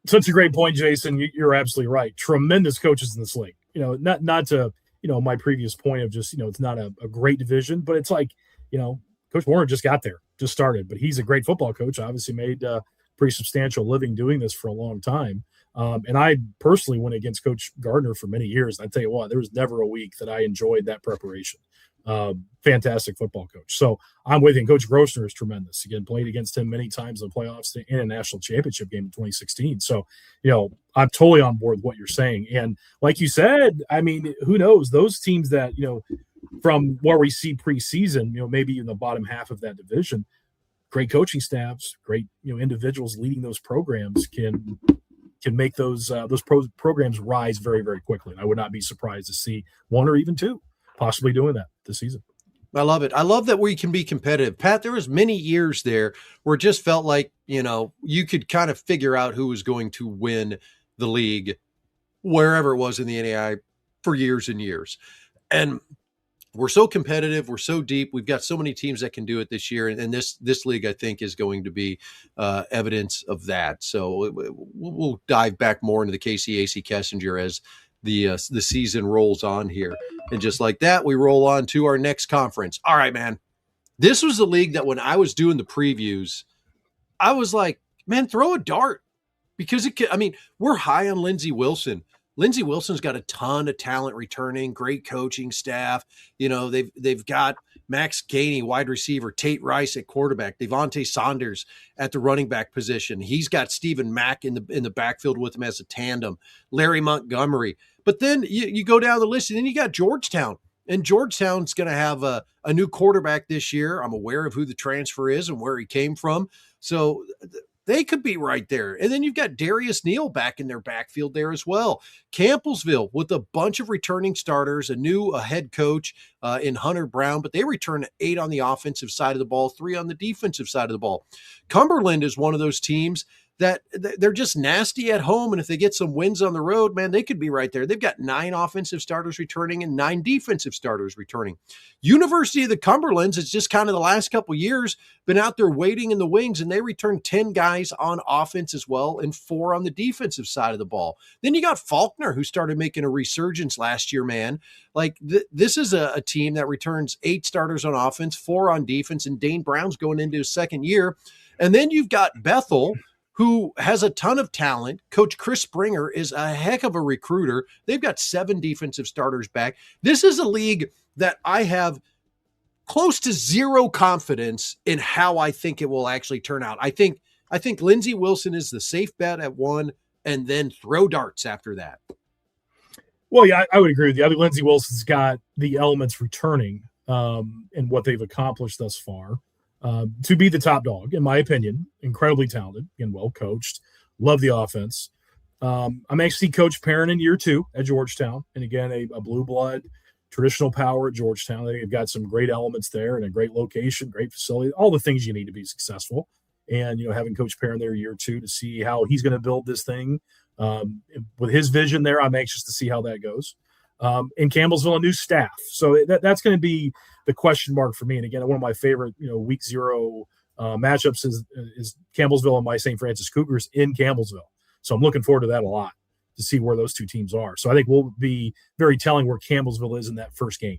Such a great point, Jason. You're absolutely right. Tremendous coaches in this league. Not to my previous point of just it's not a great division, but it's like Coach Warren just got there, just started, but he's a great football coach. Obviously made a pretty substantial living doing this for a long time. And I personally went against Coach Gardner for many years. I tell you what, there was never a week that I enjoyed that preparation. Fantastic football coach. So I'm with you. Coach Grossner is tremendous. Again, played against him many times in the playoffs and a national championship game in 2016. So, I'm totally on board with what you're saying. And like you said, I mean, who knows? Those teams that, from where we see preseason, maybe in the bottom half of that division, great coaching staffs, great, individuals leading those programs can make those programs rise very, very quickly. And I would not be surprised to see one or even two possibly doing that this season. I love it. I love that we can be competitive. Pat, there was many years there where it just felt like, you could kind of figure out who was going to win the league wherever it was in the NAIA for years and years. And we're so competitive. We're so deep. We've got so many teams that can do it this year. And this league, I think, is going to be evidence of that. So we'll dive back more into the KCAC Kessinger as the season rolls on here. And just like that, we roll on to our next conference. All right, man. This was the league that when I was doing the previews, I was like, man, throw a dart. Because we're high on Lindsey Wilson. Lindsey Wilson's got a ton of talent returning, great coaching staff. They've got Max Gainey, wide receiver, Tate Rice at quarterback, Devontae Saunders at the running back position. He's got Stephen Mack in the backfield with him as a tandem, Larry Montgomery. But then you go down the list, and then you got Georgetown. And Georgetown's going to have a new quarterback this year. I'm aware of who the transfer is and where he came from. So they could be right there. And then you've got Darius Neal back in their backfield there as well. Campbellsville with a bunch of returning starters, a new head coach in Hunter Brown, but they return 8 on the offensive side of the ball, 3 on the defensive side of the ball. Cumberland is one of those teams that they're just nasty at home. And if they get some wins on the road, man, they could be right there. They've got 9 offensive starters returning and 9 defensive starters returning. University of the Cumberlands is just kind of the last couple of years been out there waiting in the wings, and they returned 10 guys on offense as well and 4 on the defensive side of the ball. Then you got Faulkner, who started making a resurgence last year, man. Like this is a team that returns 8 starters on offense, 4 on defense, and Dane Brown's going into his second year. And then you've got Bethel, who has a ton of talent. Coach Chris Springer is a heck of a recruiter. They've got 7 defensive starters back. This is a league that I have close to zero confidence in how I think it will actually turn out. I think Lindsey Wilson is the safe bet at 1, and then throw darts after that. Well, yeah, I would agree with you. I think Lindsey Wilson's got the elements returning and what they've accomplished thus far. To be the top dog, in my opinion. Incredibly talented and well coached. Love the offense. I'm actually Coach Perrin in year 2 at Georgetown, and again a blue blood, traditional power at Georgetown. They've got some great elements there and a great location, great facility, all the things you need to be successful. And having Coach Perrin there year 2 to see how he's going to build this thing with his vision there, I'm anxious to see how that goes. In Campbellsville, a new staff, so that's going to be the question mark for me. And again, one of my favorite, week 0 matchups is Campbellsville and my St. Francis Cougars in Campbellsville. So I'm looking forward to that a lot to see where those two teams are. So I think we'll be very telling where Campbellsville is in that first game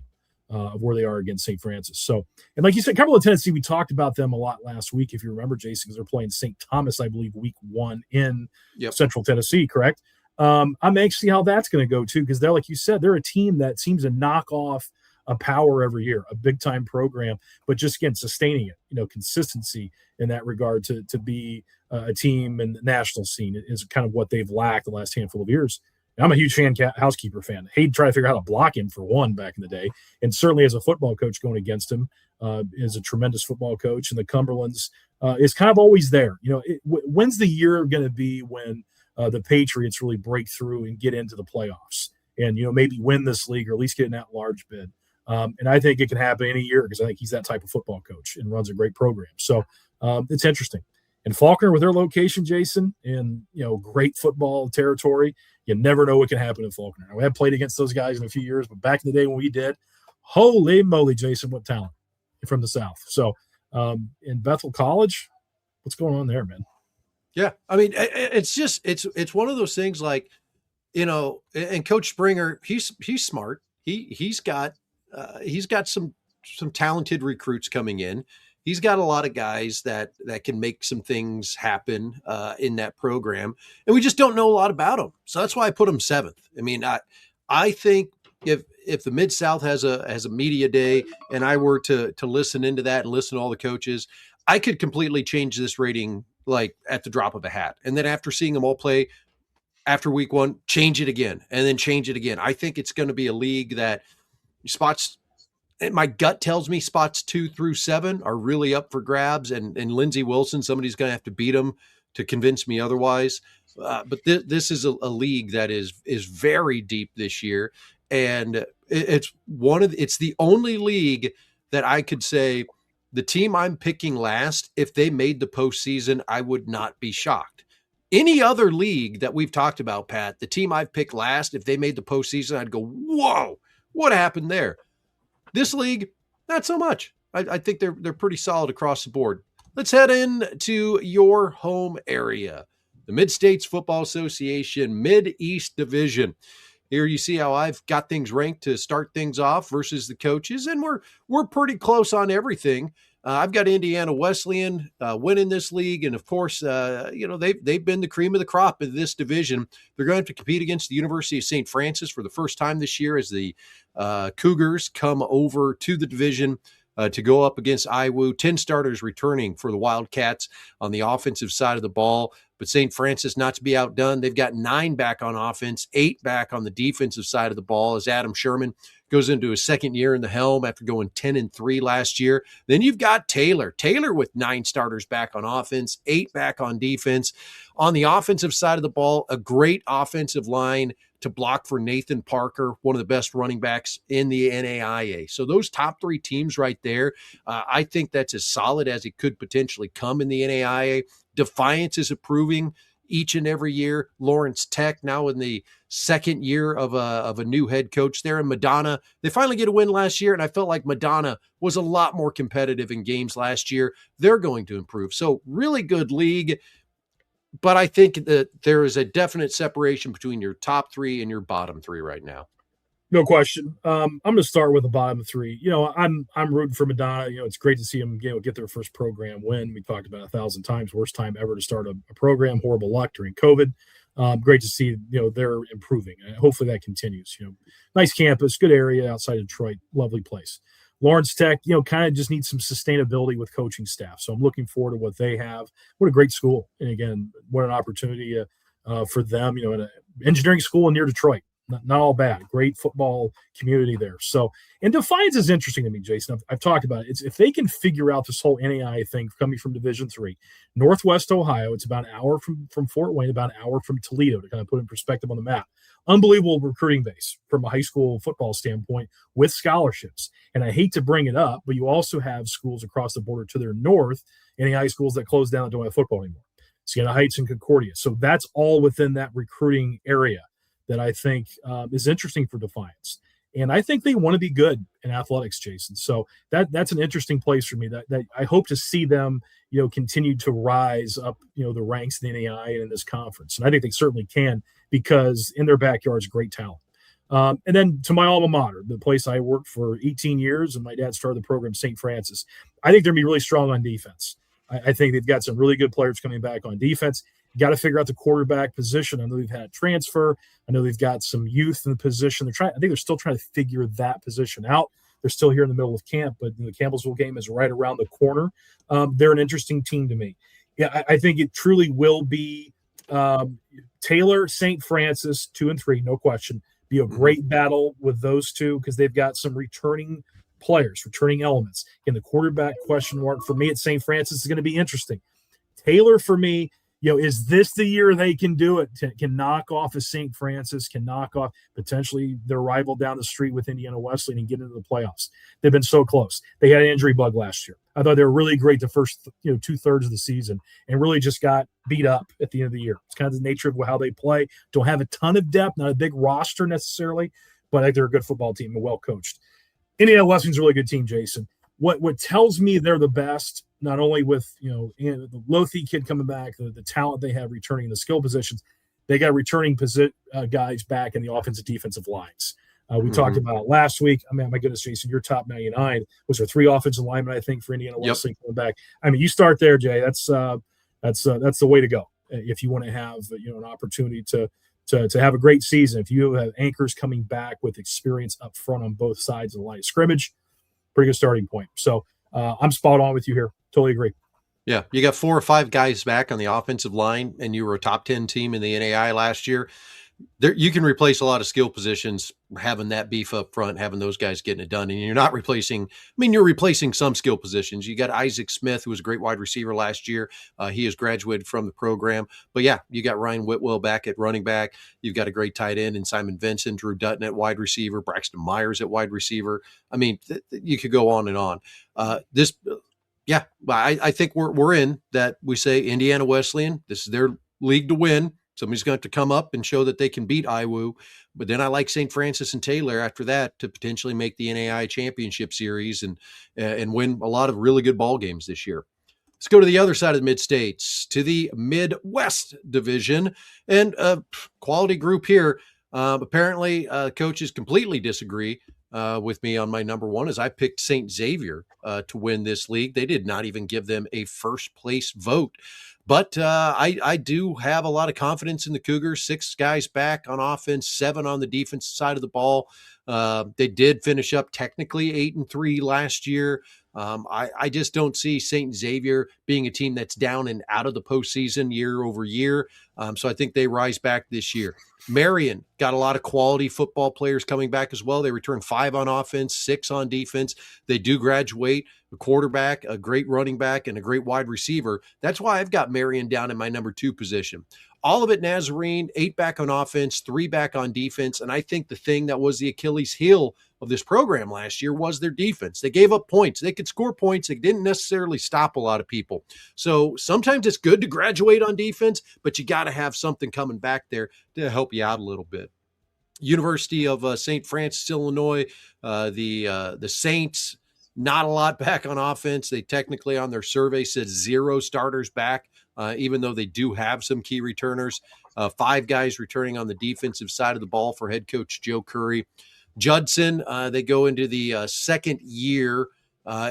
of where they are against St. Francis. So, and like you said, Cumberland, Tennessee, we talked about them a lot last week, if you remember, Jason, because they're playing St. Thomas, I believe, week 1 in Central Tennessee, correct? I'm anxious to see how that's going to go too, because they're, like you said, they're a team that seems to knock off a power every year, a big time program, but just again sustaining it, consistency in that regard to be a team in the national scene is kind of what they've lacked the last handful of years. And I'm a huge housekeeper fan. Hate to try to figure out how to block him for one back in the day, and certainly as a football coach going against him is a tremendous football coach. And the Cumberlands is kind of always there. When's the year going to be when the Patriots really break through and get into the playoffs and, maybe win this league or at least get in that large bid? And I think it can happen any year because I think he's that type of football coach and runs a great program. So it's interesting. And Faulkner with their location, Jason, in, great football territory, you never know what can happen in Faulkner. We haven't played against those guys in a few years, but back in the day when we did, holy moly, Jason, what talent from the South. So in Bethel College, what's going on there, man? Yeah. I mean, it's just, it's one of those things like, and Coach Springer, he's smart. He's got some talented recruits coming in. he's got a lot of guys that can make some things happen in that program, and we just don't know a lot about him. So that's why I put him 7th. I mean, I think if the Mid-South has a media day and I were to listen into that and listen to all the coaches, I could completely change this rating like at the drop of a hat. And then after seeing them all play after week 1, change it again and then change it again. I think it's going to be a league that spots, my gut tells me spots 2 through 7 are really up for grabs. And Lindsey Wilson, somebody's going to have to beat him to convince me otherwise. But this is a league that is very deep this year. And it's the only league that I could say the team I'm picking last, if they made the postseason, I would not be shocked. Any other league that we've talked about, Pat, the team I've picked last, if they made the postseason, I'd go, whoa, what happened there? This league, not so much. I think they're pretty solid across the board. Let's head into your home area, the Mid-States Football Association Mid-East Division. Here you see how I've got things ranked to start things off versus the coaches, and we're pretty close on everything. I've got Indiana Wesleyan winning this league, and of course, they've been the cream of the crop in this division. They're going to have to compete against the University of St. Francis for the first time this year as the Cougars come over to the division to go up against IWU. 10 starters returning for the Wildcats on the offensive side of the ball. But St. Francis, not to be outdone, they've got 9 back on offense, 8 back on the defensive side of the ball as Adam Sherman goes into his second year in the helm after going 10-3 last year. Then you've got Taylor with 9 starters back on offense, 8 back on defense. On the offensive side of the ball, a great offensive line to block for Nathan Parker, one of the best running backs in the NAIA. So those top 3 teams right there, I think that's as solid as it could potentially come in the NAIA. Defiance is improving each and every year. Lawrence Tech now in the second year of a new head coach there. And Madonna, they finally get a win last year, and I felt like Madonna was a lot more competitive in games last year. They're going to improve. So really good league. But I think that there is a definite separation between your top 3 and your bottom 3 right now. No question. I'm going to start with the bottom 3. I'm rooting for Madonna. It's great to see them get their first program win. We talked about 1,000 times, worst time ever to start a program. Horrible luck during COVID. Great to see they're improving. Hopefully that continues. Nice campus, good area outside of Detroit, lovely place. Lawrence Tech, kind of just needs some sustainability with coaching staff. So I'm looking forward to what they have. What a great school. And again, what an opportunity for them, in an engineering school near Detroit. Not all bad. Great football community there. So, and Defiance is interesting to me, Jason. I've talked about it. It's if they can figure out this whole NAIA thing coming from Division III, Northwest Ohio, it's about an hour from Fort Wayne, about an hour from Toledo, to kind of put in perspective on the map. Unbelievable recruiting base from a high school football standpoint with scholarships. And I hate to bring it up, but you also have schools across the border to their north, NAIA schools that close down and don't have football anymore. Siena Heights and Concordia. So that's all within that recruiting area that I think is interesting for Defiance. And I think they want to be good in athletics, Jason. So that's an interesting place for me that I hope to see them, continue to rise up, the ranks in the NAIA and in this conference. And I think they certainly can, because in their backyard is great talent. And then to my alma mater, the place I worked for 18 years, and my dad started the program, St. Francis. I think they're going to be really strong on defense. I think they've got some really good players coming back on defense. You got to figure out the quarterback position. I know they've had transfer. I know they've got some youth in the position. I think they're still trying to figure that position out. They're still here in the middle of camp, but the Campbellsville game is right around the corner. They're an interesting team to me. Yeah, I think it truly will be Taylor, St. Francis, 2 and 3, no question. Be a great battle with those two, because they've got some returning players, returning elements. And the quarterback question mark for me at St. Francis is going to be interesting. Taylor, for me, is this the year they can do it? Can knock off a St. Francis, can knock off potentially their rival down the street with Indiana Wesleyan and get into the playoffs. They've been so close. They had an injury bug last year. I thought they were really great the first 2/3 of the season, and really just got beat up at the end of the year. It's kind of the nature of how they play. Don't have a ton of depth, not a big roster necessarily, but I think they're a good football team and well coached. Indiana Wesleyan's a really good team, Jason. What tells me they're the best, not only with the Lothy kid coming back, the talent they have returning in the skill positions, they got returning guys back in the offensive defensive lines. We talked about it last week. I mean, my goodness, Jason, your top 99 was there 3 offensive linemen, I think, for Indiana Wesleyan coming back. I mean, you start there, Jay. That's the way to go if you want to have an opportunity to have a great season. If you have anchors coming back with experience up front on both sides of the line of scrimmage, pretty good starting point. So I'm spot on with you here. Totally agree. Yeah, you got 4 or 5 guys back on the offensive line, and you were a top 10 team in the NAIA last year. You can replace a lot of skill positions having that beef up front, having those guys getting it done. And you're not replacing, you're replacing some skill positions. You got Isaac Smith, who was a great wide receiver last year. He has graduated from the program. But yeah, you got Ryan Whitwell back at running back. You've got a great tight end in Simon Vincent, Drew Dutton at wide receiver, Braxton Myers at wide receiver. You could go on and on. Yeah, I think we're in that. We say Indiana Wesleyan, this is their league to win. Somebody's going to have to come up and show that they can beat IWU. But then I like St. Francis and Taylor after that to potentially make the NAIA championship series and win a lot of really good ball games this year. Let's go to the other side of the Mid-States, to the Midwest Division. And quality group here. Apparently, coaches completely disagree with me on my number one, as I picked St. Xavier to win this league. They did not even give them a first place vote. But I do have a lot of confidence in the Cougars. 6 guys back on offense, 7 on the defensive side of the ball. They did finish up technically 8-3 last year. I just don't see St. Xavier being a team that's down and out of the postseason year over year. So I think they rise back this year. Marion got a lot of quality football players coming back as well. They returned 5 on offense, 6 on defense. They do graduate a quarterback, a great running back, and a great wide receiver. That's why I've got Marion down in my number 2 position. Olivet Nazarene, 8 back on offense, 3 back on defense. And I think the thing that was the Achilles heel of this program last year was their defense. They gave up points. They could score points. They didn't necessarily stop a lot of people. So sometimes it's good to graduate on defense, but you got to have something coming back there to help you out a little bit. University of St. Francis, Illinois, the Saints, not a lot back on offense. They technically on their survey said 0 starters back, even though they do have some key returners. 5 guys returning on the defensive side of the ball for head coach Joe Curry. Judson, they go into the second year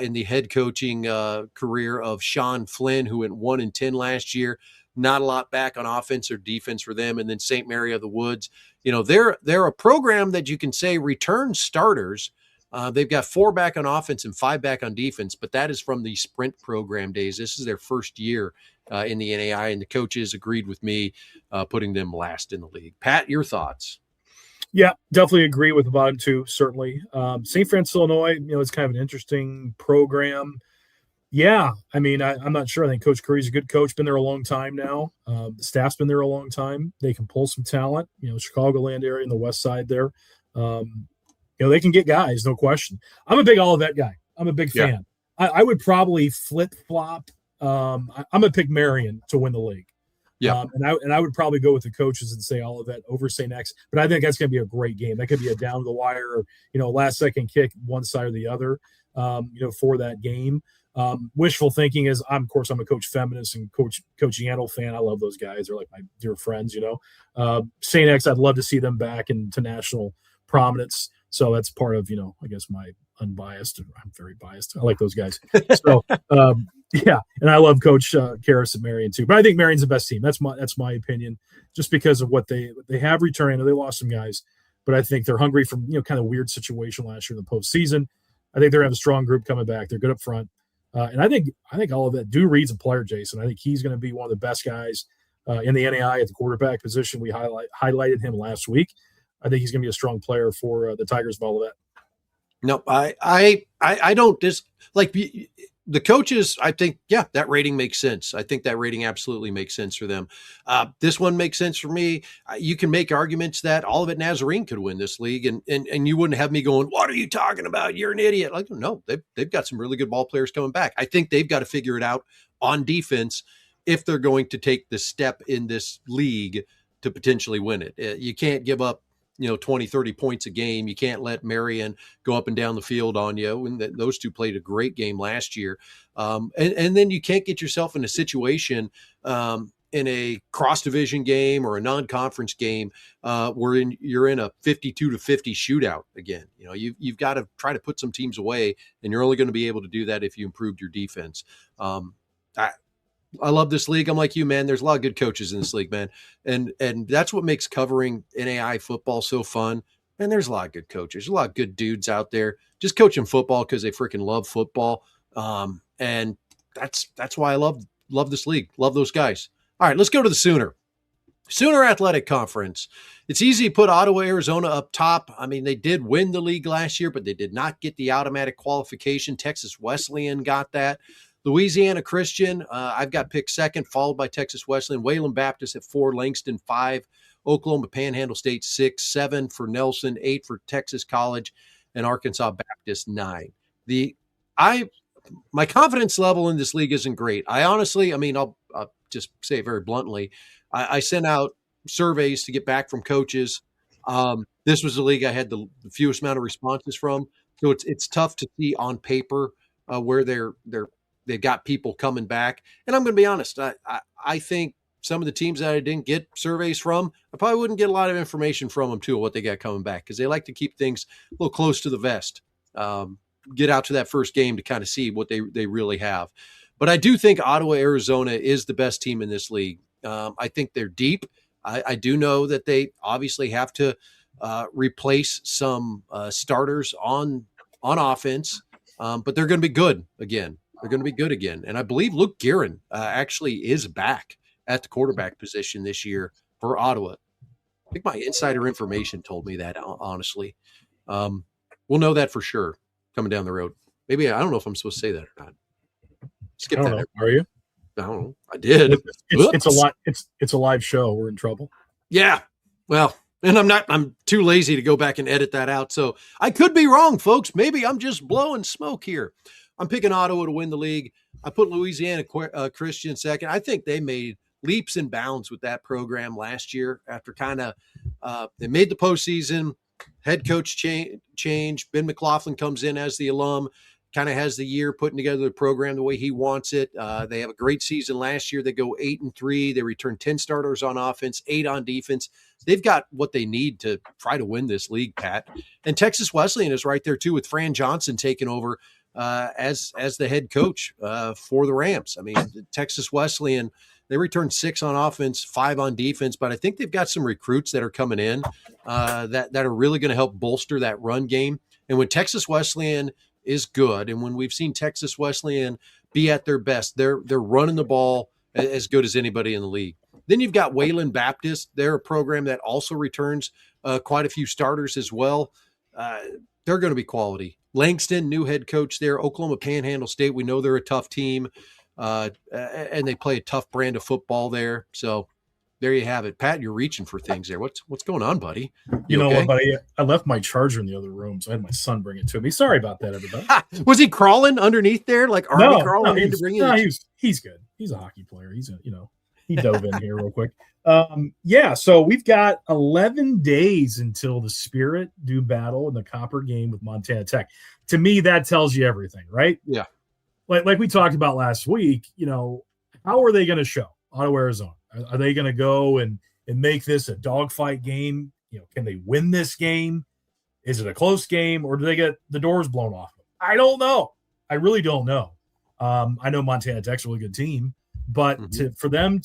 in the head coaching career of Sean Flynn, who went 1-10 last year. Not a lot back on offense or defense for them. And then St. Mary of the Woods, they're a program that you can say returns starters. They've got 4 back on offense and 5 back on defense, but that is from the sprint program days. This is their first year in the NAIA, and the coaches agreed with me putting them last in the league. Pat, your thoughts? Yeah, definitely agree with the bottom 2, certainly. St. Francis, Illinois, it's kind of an interesting program. Yeah, I'm not sure. I think Coach Curry's a good coach, been there a long time now. The staff's been there a long time. They can pull some talent, Chicagoland area and the west side there. They can get guys, no question. I'm a big Olivet guy. I'm a big fan. I would probably flip-flop. I'm going to pick Marion to win the league. Yeah, and I would probably go with the coaches and say Olivet over St. X, but I think that's going to be a great game. That could be a down the wire, last second kick, one side or the other, for that game. Wishful thinking is, I'm a Coach Feminist and Coach Yandel fan. I love those guys; they're like my dear friends. St. X, I'd love to see them back into national prominence. So that's part of I guess my unbiased. I'm very biased. I like those guys. So. Yeah, and I love Coach Karras at Marion too. But I think Marion's the best team. That's my opinion, just because of what they have returned. They lost some guys, but I think they're hungry from kind of weird situation last year in the postseason. I think they're going to have a strong group coming back. They're good up front, and I think all of that. Drew Reed's a player, Jason. I think he's going to be one of the best guys in the NAIA at the quarterback position. We highlighted him last week. I think he's going to be a strong player for the Tigers of Olivet. No, I don't like. The coaches, I think, that rating makes sense. I think that rating absolutely makes sense for them. This one makes sense for me. You can make arguments that Olivet Nazarene could win this league, and you wouldn't have me going, "What are you talking about? You're an idiot." Like, no, they've got some really good ball players coming back. I think they've got to figure it out on defense if they're going to take the step in this league to potentially win it. You can't give up 20, 30 points a game. You can't let Marion go up and down the field on you. And those two played a great game last year. And then you can't get yourself in a situation in a cross division game or a non-conference game, you're in a 52-50 shootout again. You know, you've got to try to put some teams away, and you're only going to be able to do that if you improved your defense. I love this league. I'm like you, man. There's a lot of good coaches in this league, man. And that's what makes covering NAI football so fun. And there's a lot of good coaches, a lot of good dudes out there just coaching football because they freaking love football. And that's why I love this league. Love those guys. All right, let's go to the Sooner Athletic Conference. It's easy to put Ottawa, Arizona up top. I mean, they did win the league last year, but they did not get the automatic qualification. Texas Wesleyan got that. Louisiana Christian, I've got picked second, followed by Texas Wesleyan. Wayland Baptist at 4, Langston 5, Oklahoma Panhandle State 6, 7 for Nelson, 8 for Texas College, and Arkansas Baptist 9. My confidence level in this league isn't great. I'll just say it very bluntly. I sent out surveys to get back from coaches. This was the league I had the fewest amount of responses from, so it's tough to see on paper where they've got people coming back. And I'm going to be honest. I think some of the teams that I didn't get surveys from, I probably wouldn't get a lot of information from them too, what they got coming back, because they like to keep things a little close to the vest. Get out to that first game to kind of see what they really have. But I do think Ottawa, Arizona is the best team in this league. I think they're deep. I do know that they obviously have to replace some starters on offense, but they're going to be good again. They're going to be good again. And I believe Luke Guerin actually is back at the quarterback position this year for Ottawa. I think my insider information told me that, honestly. We'll know that for sure coming down the road. Maybe I don't know if I'm supposed to say that or not. Skip that. Know. Are you? I don't know. I did. It's a live show. We're in trouble. Yeah. Well, and I'm too lazy to go back and edit that out. So I could be wrong, folks. Maybe I'm just blowing smoke here. I'm picking Ottawa to win the league. I put Louisiana Christian second. I think they made leaps and bounds with that program last year after they made the postseason. Head coach change. Ben McLaughlin comes in as the alum, kind of has the year putting together the program the way he wants it. They have a great season last year. They go 8-3. They return 10 starters on offense, 8 on defense. They've got what they need to try to win this league, Pat. And Texas Wesleyan is right there too, with Fran Johnson taking over as the head coach for the Rams. I mean, Texas Wesleyan, they returned 6 on offense, 5 on defense, but I think they've got some recruits that are coming in that are really going to help bolster that run game. And when Texas Wesleyan is good, and when we've seen Texas Wesleyan be at their best, they're running the ball as good as anybody in the league. Then you've got Wayland Baptist. They're a program that also returns quite a few starters as well. They're going to be quality. Langston, new head coach there. Oklahoma Panhandle State, we know they're a tough team, and they play a tough brand of football there. So there you have it. Pat, you're reaching for things there. What's going on, buddy? You know what, buddy? I left my charger in the other room, so I had my son bring it to me. Sorry about that, everybody. Was he crawling underneath there, like Army crawling in to bring it? No, he's good. He's a hockey player. He dove in here real quick. So we've got 11 days until the Spirit do battle in the Copper game with Montana Tech. To me, that tells you everything, right? Yeah. Like we talked about last week, how are they going to show Ottawa, Arizona? Are they going to go and make this a dogfight game? Can they win this game? Is it a close game, or do they get the doors blown off? I don't know. I really don't know. I know Montana Tech's a really good team, but for them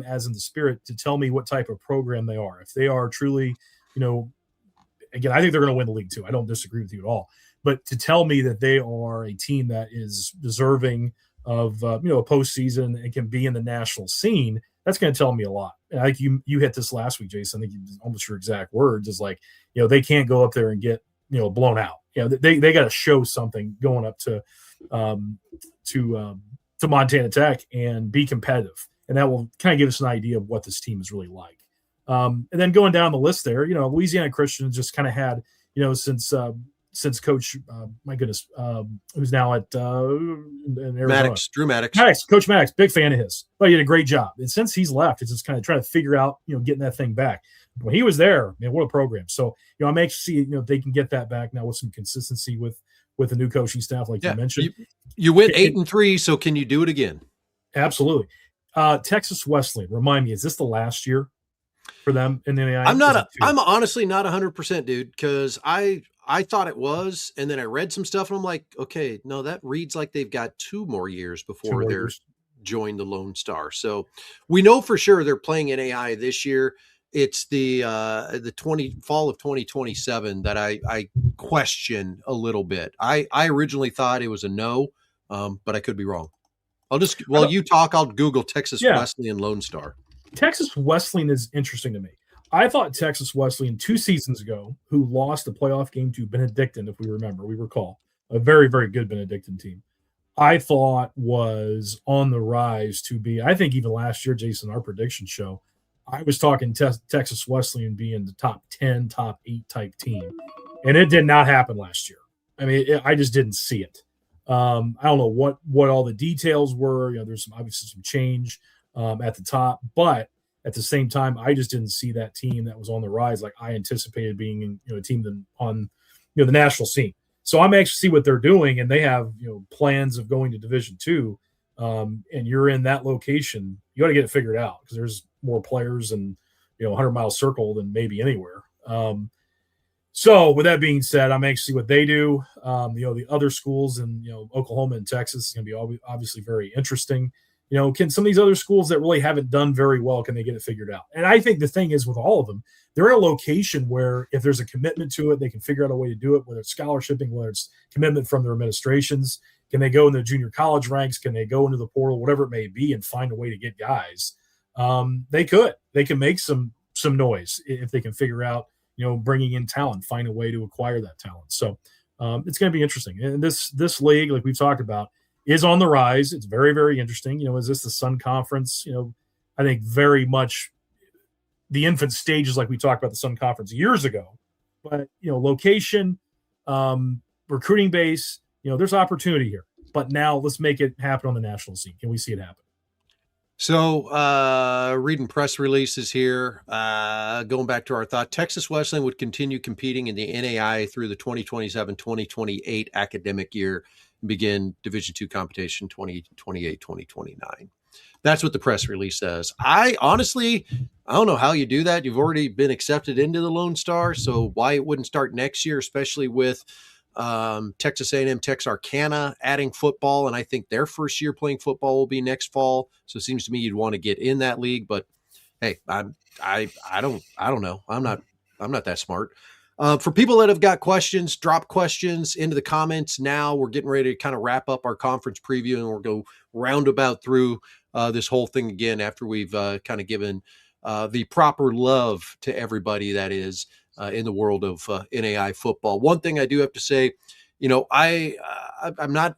as in the Spirit to tell me what type of program they are, if they are truly, again, I think they're going to win the league too. I don't disagree with you at all. But to tell me that they are a team that is deserving of a postseason and can be in the national scene, that's going to tell me a lot. And I think you hit this last week, Jason. I think almost your exact words is like, they can't go up there and get blown out. They got to show something going up to Montana Tech and be competitive, and that will kind of give us an idea of what this team is really like. And then going down the list there, Louisiana Christian just kind of had since Coach, my goodness, who's now at in Arizona. Drew Maddox. Coach Maddox, big fan of his. But he did a great job. And since he's left, it's just kind of trying to figure out, getting that thing back. When he was there, man, what a program. So, I'm anxious to see, if they can get that back now with some consistency with a new coaching staff, like you mentioned. You went 8-3, so can you do it again? Absolutely. Texas Wesleyan. Remind me, is this the last year for them in the NAIA? I'm honestly not 100%, dude, because I thought it was, and then I read some stuff and I'm like, okay, no, that reads like they've got 2 more years before they're join the Lone Star. So we know for sure they're playing NAIA this year. It's the fall of 2027 that I question a little bit. I originally thought it was a no, but I could be wrong. While you talk, I'll Google Texas Wesleyan Lone Star. Texas Wesleyan is interesting to me. I thought Texas Wesleyan 2 seasons ago, who lost the playoff game to Benedictine, if we recall, a very, very good Benedictine team, I thought was on the rise to be, I think even last year, Jason, our prediction show, I was talking Texas Wesleyan being the top 10, top 8 type team. And it did not happen last year. I mean, I just didn't see it. I don't know what all the details were. There's obviously some change at the top, but at the same time, I just didn't see that team that was on the rise like I anticipated being a team on the national scene. So I'm actually see what they're doing, and they have plans of going to Division II. And you're in that location, you got to get it figured out because there's more players and 100-mile circle than maybe anywhere. So with that being said, I'm anxious to see what they do. The other schools in Oklahoma and Texas is going to be obviously very interesting. Can some of these other schools that really haven't done very well, can they get it figured out? And I think the thing is with all of them, they're in a location where if there's a commitment to it, they can figure out a way to do it, whether it's scholarshiping, whether it's commitment from their administrations. Can they go in the junior college ranks? Can they go into the portal, whatever it may be, and find a way to get guys? They can make some noise if they can figure out, bringing in talent, find a way to acquire that talent. So it's going to be interesting. And this league, like we've talked about, is on the rise. It's very, very interesting. Is this the Sun Conference? I think very much the infant stages, like we talked about the Sun Conference years ago. But, location, recruiting base, there's opportunity here. But now let's make it happen on the national scene. Can we see it happen? So reading press releases here, going back to our thought, Texas Wesleyan would continue competing in the NAIA through the 2027-2028 academic year and begin Division II competition 2028-2029. That's what the press release says. I don't know how you do that. You've already been accepted into the Lone Star, so why it wouldn't start next year, especially with Texas A&M, Texarkana adding football, and I think their first year playing football will be next fall. So it seems to me you'd want to get in that league, but hey, I don't know. I'm not that smart. For people that have got questions, drop questions into the comments now. We're getting ready to kind of wrap up our conference preview, and we'll go roundabout through this whole thing again after we've kind of given the proper love to everybody that is in the world of NAIA football. One thing I do have to say, I'm not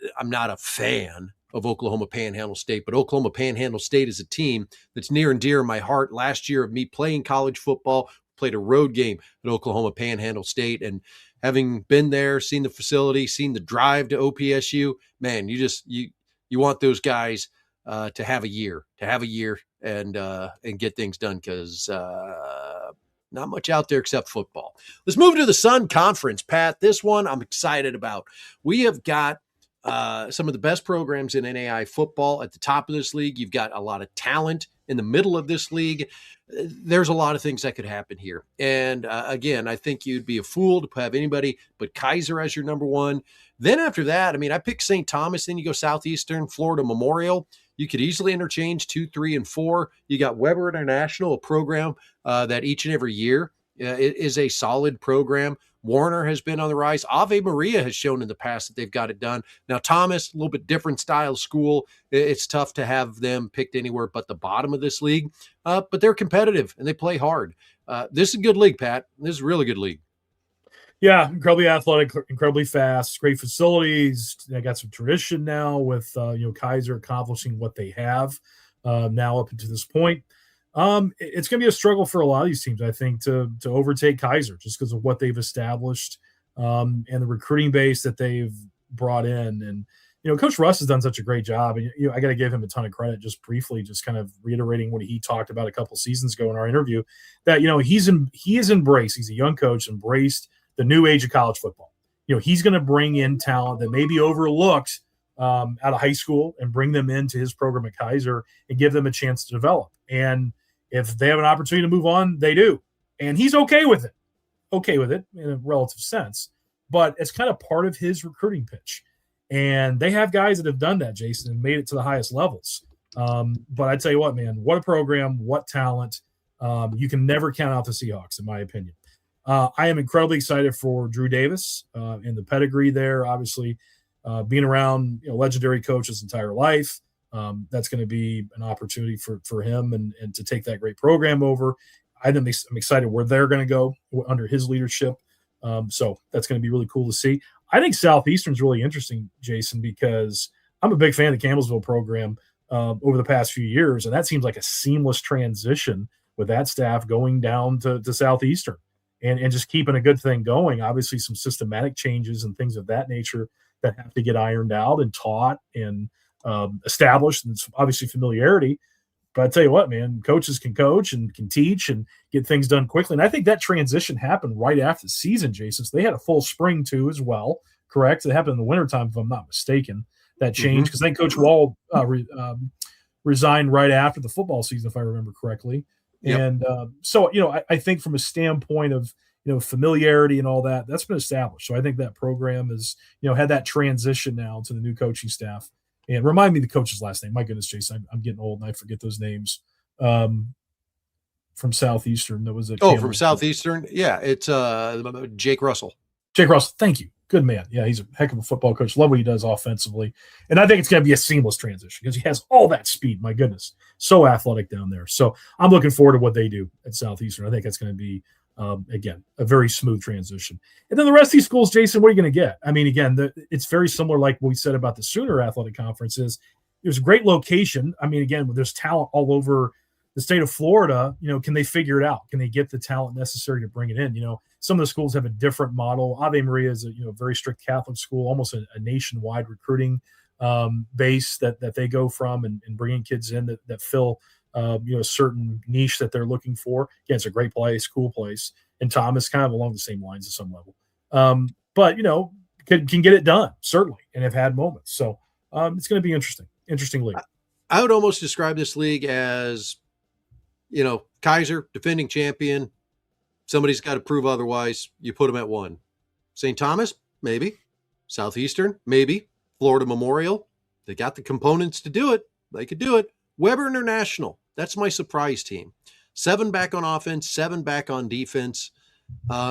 a fan of Oklahoma Panhandle State, but Oklahoma Panhandle State is a team that's near and dear in my heart. Last year of me playing college football, played a road game at Oklahoma Panhandle State, and having been there, seen the facility, seen the drive to OPSU, man, you want those guys to have a year and get things done, because not much out there except football. Let's move to the Sun Conference, Pat. This one I'm excited about. We have got some of the best programs in NAIA football at the top of this league. You've got a lot of talent in the middle of this league. There's a lot of things that could happen here. And again, I think you'd be a fool to have anybody but Kaiser as your number one. Then after that, I picked St. Thomas. Then you go Southeastern, Florida Memorial. You could easily interchange 2, 3, and 4. You got Weber International, a program that each and every year is a solid program. Warner has been on the rise. Ave Maria has shown in the past that they've got it done. Now, Thomas, a little bit different style school. It's tough to have them picked anywhere but the bottom of this league. But they're competitive, and they play hard. This is a good league, Pat. This is a really good league. Yeah, incredibly athletic, incredibly fast, great facilities. They got some tradition now with Kaiser accomplishing what they have now up until this point. It's going to be a struggle for a lot of these teams, I think, to overtake Kaiser just because of what they've established and the recruiting base that they've brought in. And Coach Russ has done such a great job, and I got to give him a ton of credit. Just briefly, just kind of reiterating what he talked about a couple seasons ago in our interview, that he is embraced. He's a young coach, embraced the new age of college football. He's going to bring in talent that may be overlooked out of high school and bring them into his program at Kaiser and give them a chance to develop. And if they have an opportunity to move on, they do. And he's okay with it in a relative sense. But it's kind of part of his recruiting pitch. And they have guys that have done that, Jason, and made it to the highest levels. But I tell you what, man, what a program, what talent. You can never count out the Seahawks, in my opinion. I am incredibly excited for Drew Davis and the pedigree there. Obviously, being around legendary coach his entire life, that's going to be an opportunity for him and to take that great program over. I'm excited where they're going to go under his leadership. So that's going to be really cool to see. I think Southeastern's really interesting, Jason, because I'm a big fan of the Campbellsville program over the past few years, and that seems like a seamless transition with that staff going down to Southeastern and just keeping a good thing going. Obviously, some systematic changes and things of that nature that have to get ironed out and taught and established, and it's obviously familiarity. But I tell you what, man, coaches can coach and can teach and get things done quickly. And I think that transition happened right after the season, Jason. So they had a full spring too as well, correct? It happened in the wintertime, if I'm not mistaken, that change. Because then Coach Wall resigned right after the football season, if I remember correctly. Yep. And so, I think from a standpoint of, familiarity and all that, that's been established. So I think that program has, had that transition now to the new coaching staff. And remind me the coach's last name. My goodness, Jason, I'm getting old and I forget those names. From Southeastern, that was it. From Southeastern, yeah, it's Jake Russell. Jake Russell, thank you, good man. Yeah, he's a heck of a football coach. Love what he does offensively, and I think it's going to be a seamless transition because he has all that speed. My goodness, so athletic down there. So I'm looking forward to what they do at Southeastern. I think that's going to be again a very smooth transition. And then the rest of these schools, Jason, what are you going to get? I mean, again, it's very similar like what we said about the Sooner Athletic Conference. Is there's a great location. I mean, again, there's talent all over the state of Florida. Can they figure it out? Can they get the talent necessary to bring it in? Some of the schools have a different model. Ave Maria is a very strict Catholic school, almost a nationwide recruiting base that they go from and bringing kids in that fill a certain niche that they're looking for. Again, it's a great place, cool place. And Thomas kind of along the same lines at some level. But can get it done, certainly, and have had moments. So it's going to be interesting league. I would almost describe this league as, Kaiser, defending champion. Somebody's got to prove otherwise. You put them at 1. St. Thomas, maybe. Southeastern, maybe. Florida Memorial, they got the components to do it. They could do it. Weber International, that's my surprise team. 7 back on offense, 7 back on defense,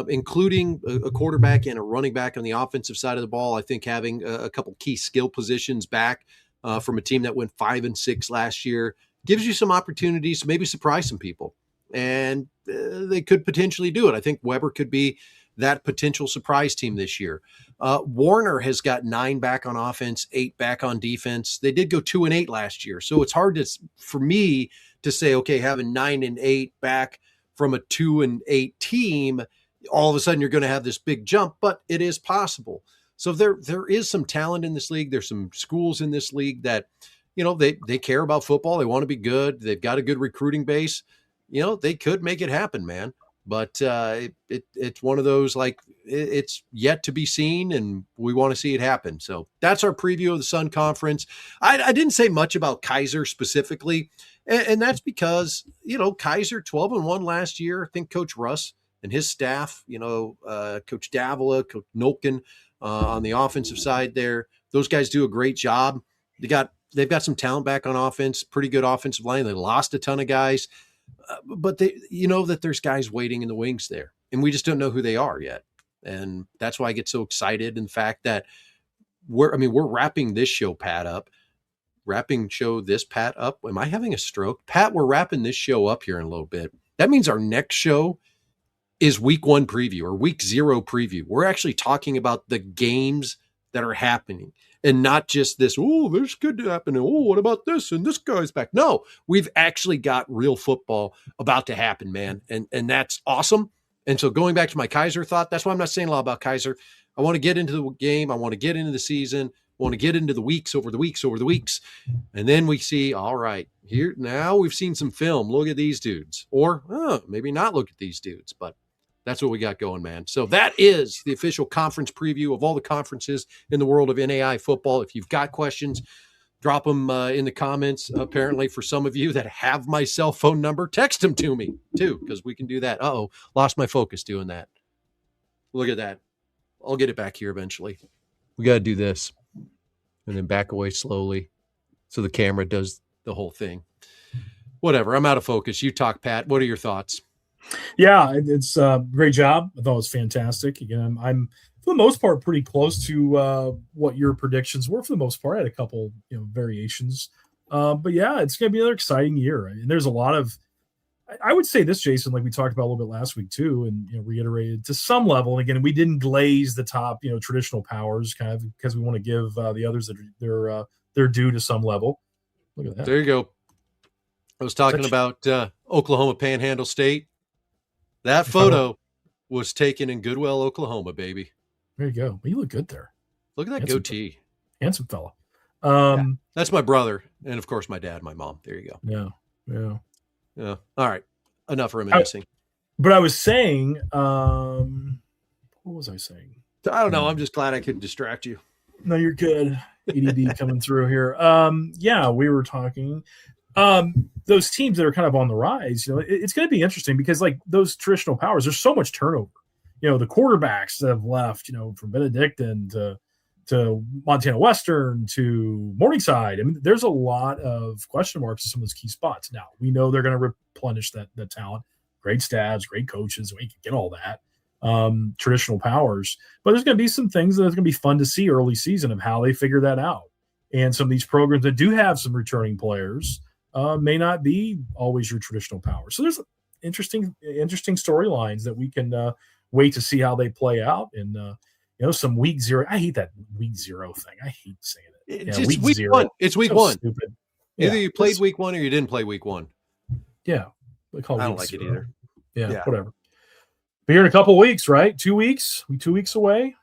including a quarterback and a running back on the offensive side of the ball. I think having a couple key skill positions back from a team that went 5-6 last year gives you some opportunities to maybe surprise some people. And they could potentially do it. I think Weber could be that potential surprise team this year. Warner has got 9 back on offense, 8 back on defense. They did go 2-8 last year. So it's hard for me to say, okay, having 9 and 8 back from a 2-8 team, all of a sudden you're going to have this big jump, but it is possible. So there is some talent in this league. There's some schools in this league that, they care about football. They want to be good. They've got a good recruiting base. They could make it happen, man. But it's one of those, it's yet to be seen, and we want to see it happen. So that's our preview of the Sun Conference. I didn't say much about Kaiser specifically, and that's because, Kaiser 12-1 last year. I think Coach Russ and his staff, Coach Davila, Coach Nolkin on the offensive side there, those guys do a great job. They've got some talent back on offense, pretty good offensive line. They lost a ton of guys. But that there's guys waiting in the wings there, and we just don't know who they are yet. And that's why I get so excited. In fact, that we're wrapping this show, Pat, up. Pat up. Am I having a stroke? Pat, we're wrapping this show up here in a little bit. That means our next show is week 1 preview or week 0 preview. We're actually talking about the games that are happening. And not just this, this could happen. What about this? And this guy's back. No, we've actually got real football about to happen, man. And that's awesome. And so going back to my Kaiser thought, that's why I'm not saying a lot about Kaiser. I want to get into the game. I want to get into the season. I want to get into the weeks over the weeks. And then we see, all right, here now we've seen some film. Look at these dudes. Or maybe not look at these dudes. But That's what we got going, man. So that is the official conference preview of all the conferences in the world of NAIA football. If you've got questions, drop them in the comments. Apparently, for some of you that have my cell phone number, text them to me too, because we can do that. Uh-oh, lost my focus doing that. Look at that. I'll get it back here eventually. We got to do this and then back away slowly so the camera does the whole thing. Whatever. I'm out of focus. You talk, Pat. What are your thoughts? Yeah, it's a great job. I thought it was fantastic. Again, I'm for the most part pretty close to what your predictions were. For the most part, I had a couple variations, but yeah, it's going to be another exciting year. And there's a lot of, I would say this, Jason, like we talked about a little bit last week too, and reiterated to some level. And again, we didn't glaze the top traditional powers kind of because we want to give the others that their due to some level. Look at that. There you go. I was talking about Oklahoma Panhandle State. That photo was taken in Goodwell, Oklahoma, baby. There you go. Well, you look good there. Look at that goatee. Handsome fella. That's my brother. And, of course, my dad, my mom. There you go. Yeah. All right. Enough reminiscing. But I was saying, what was I saying? I don't know. I'm just glad I couldn't distract you. No, you're good. ADD coming through here. Yeah, we were talking. Those teams that are kind of on the rise, it's going to be interesting because like those traditional powers, there's so much turnover. The quarterbacks that have left, from Benedictine to Montana Western to Morningside. I mean, there's a lot of question marks in some of those key spots. Now we know they're going to replenish that talent, great staffs, great coaches. We can get all that traditional powers, but there's going to be some things that are going to be fun to see early season of how they figure that out. And some of these programs that do have some returning players may not be always your traditional power. So there's interesting storylines that we can wait to see how they play out. And, some week zero. I hate that week zero thing. I hate saying it. It's week zero. One. It's week one. Stupid. Either you played week one or you didn't play week one. Yeah. I don't like it either. Yeah, whatever. But here in a couple of weeks, right? 2 weeks? We 2 weeks away?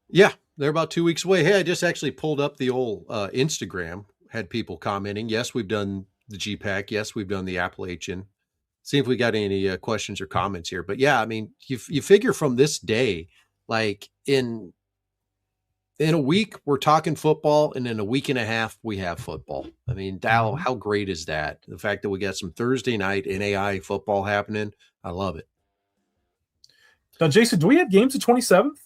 Yeah, they're about 2 weeks away. Hey, I just actually pulled up the old Instagram. Had people commenting. Yes, we've done the GPAC. Yes, we've done the Appalachian. See if we got any questions or comments here. But yeah, I mean, you figure from this day, like in a week, we're talking football, and in a week and a half, we have football. I mean, how great is that? The fact that we got some Thursday night NAIA football happening, I love it. Now, Jason, do we have games the 27th?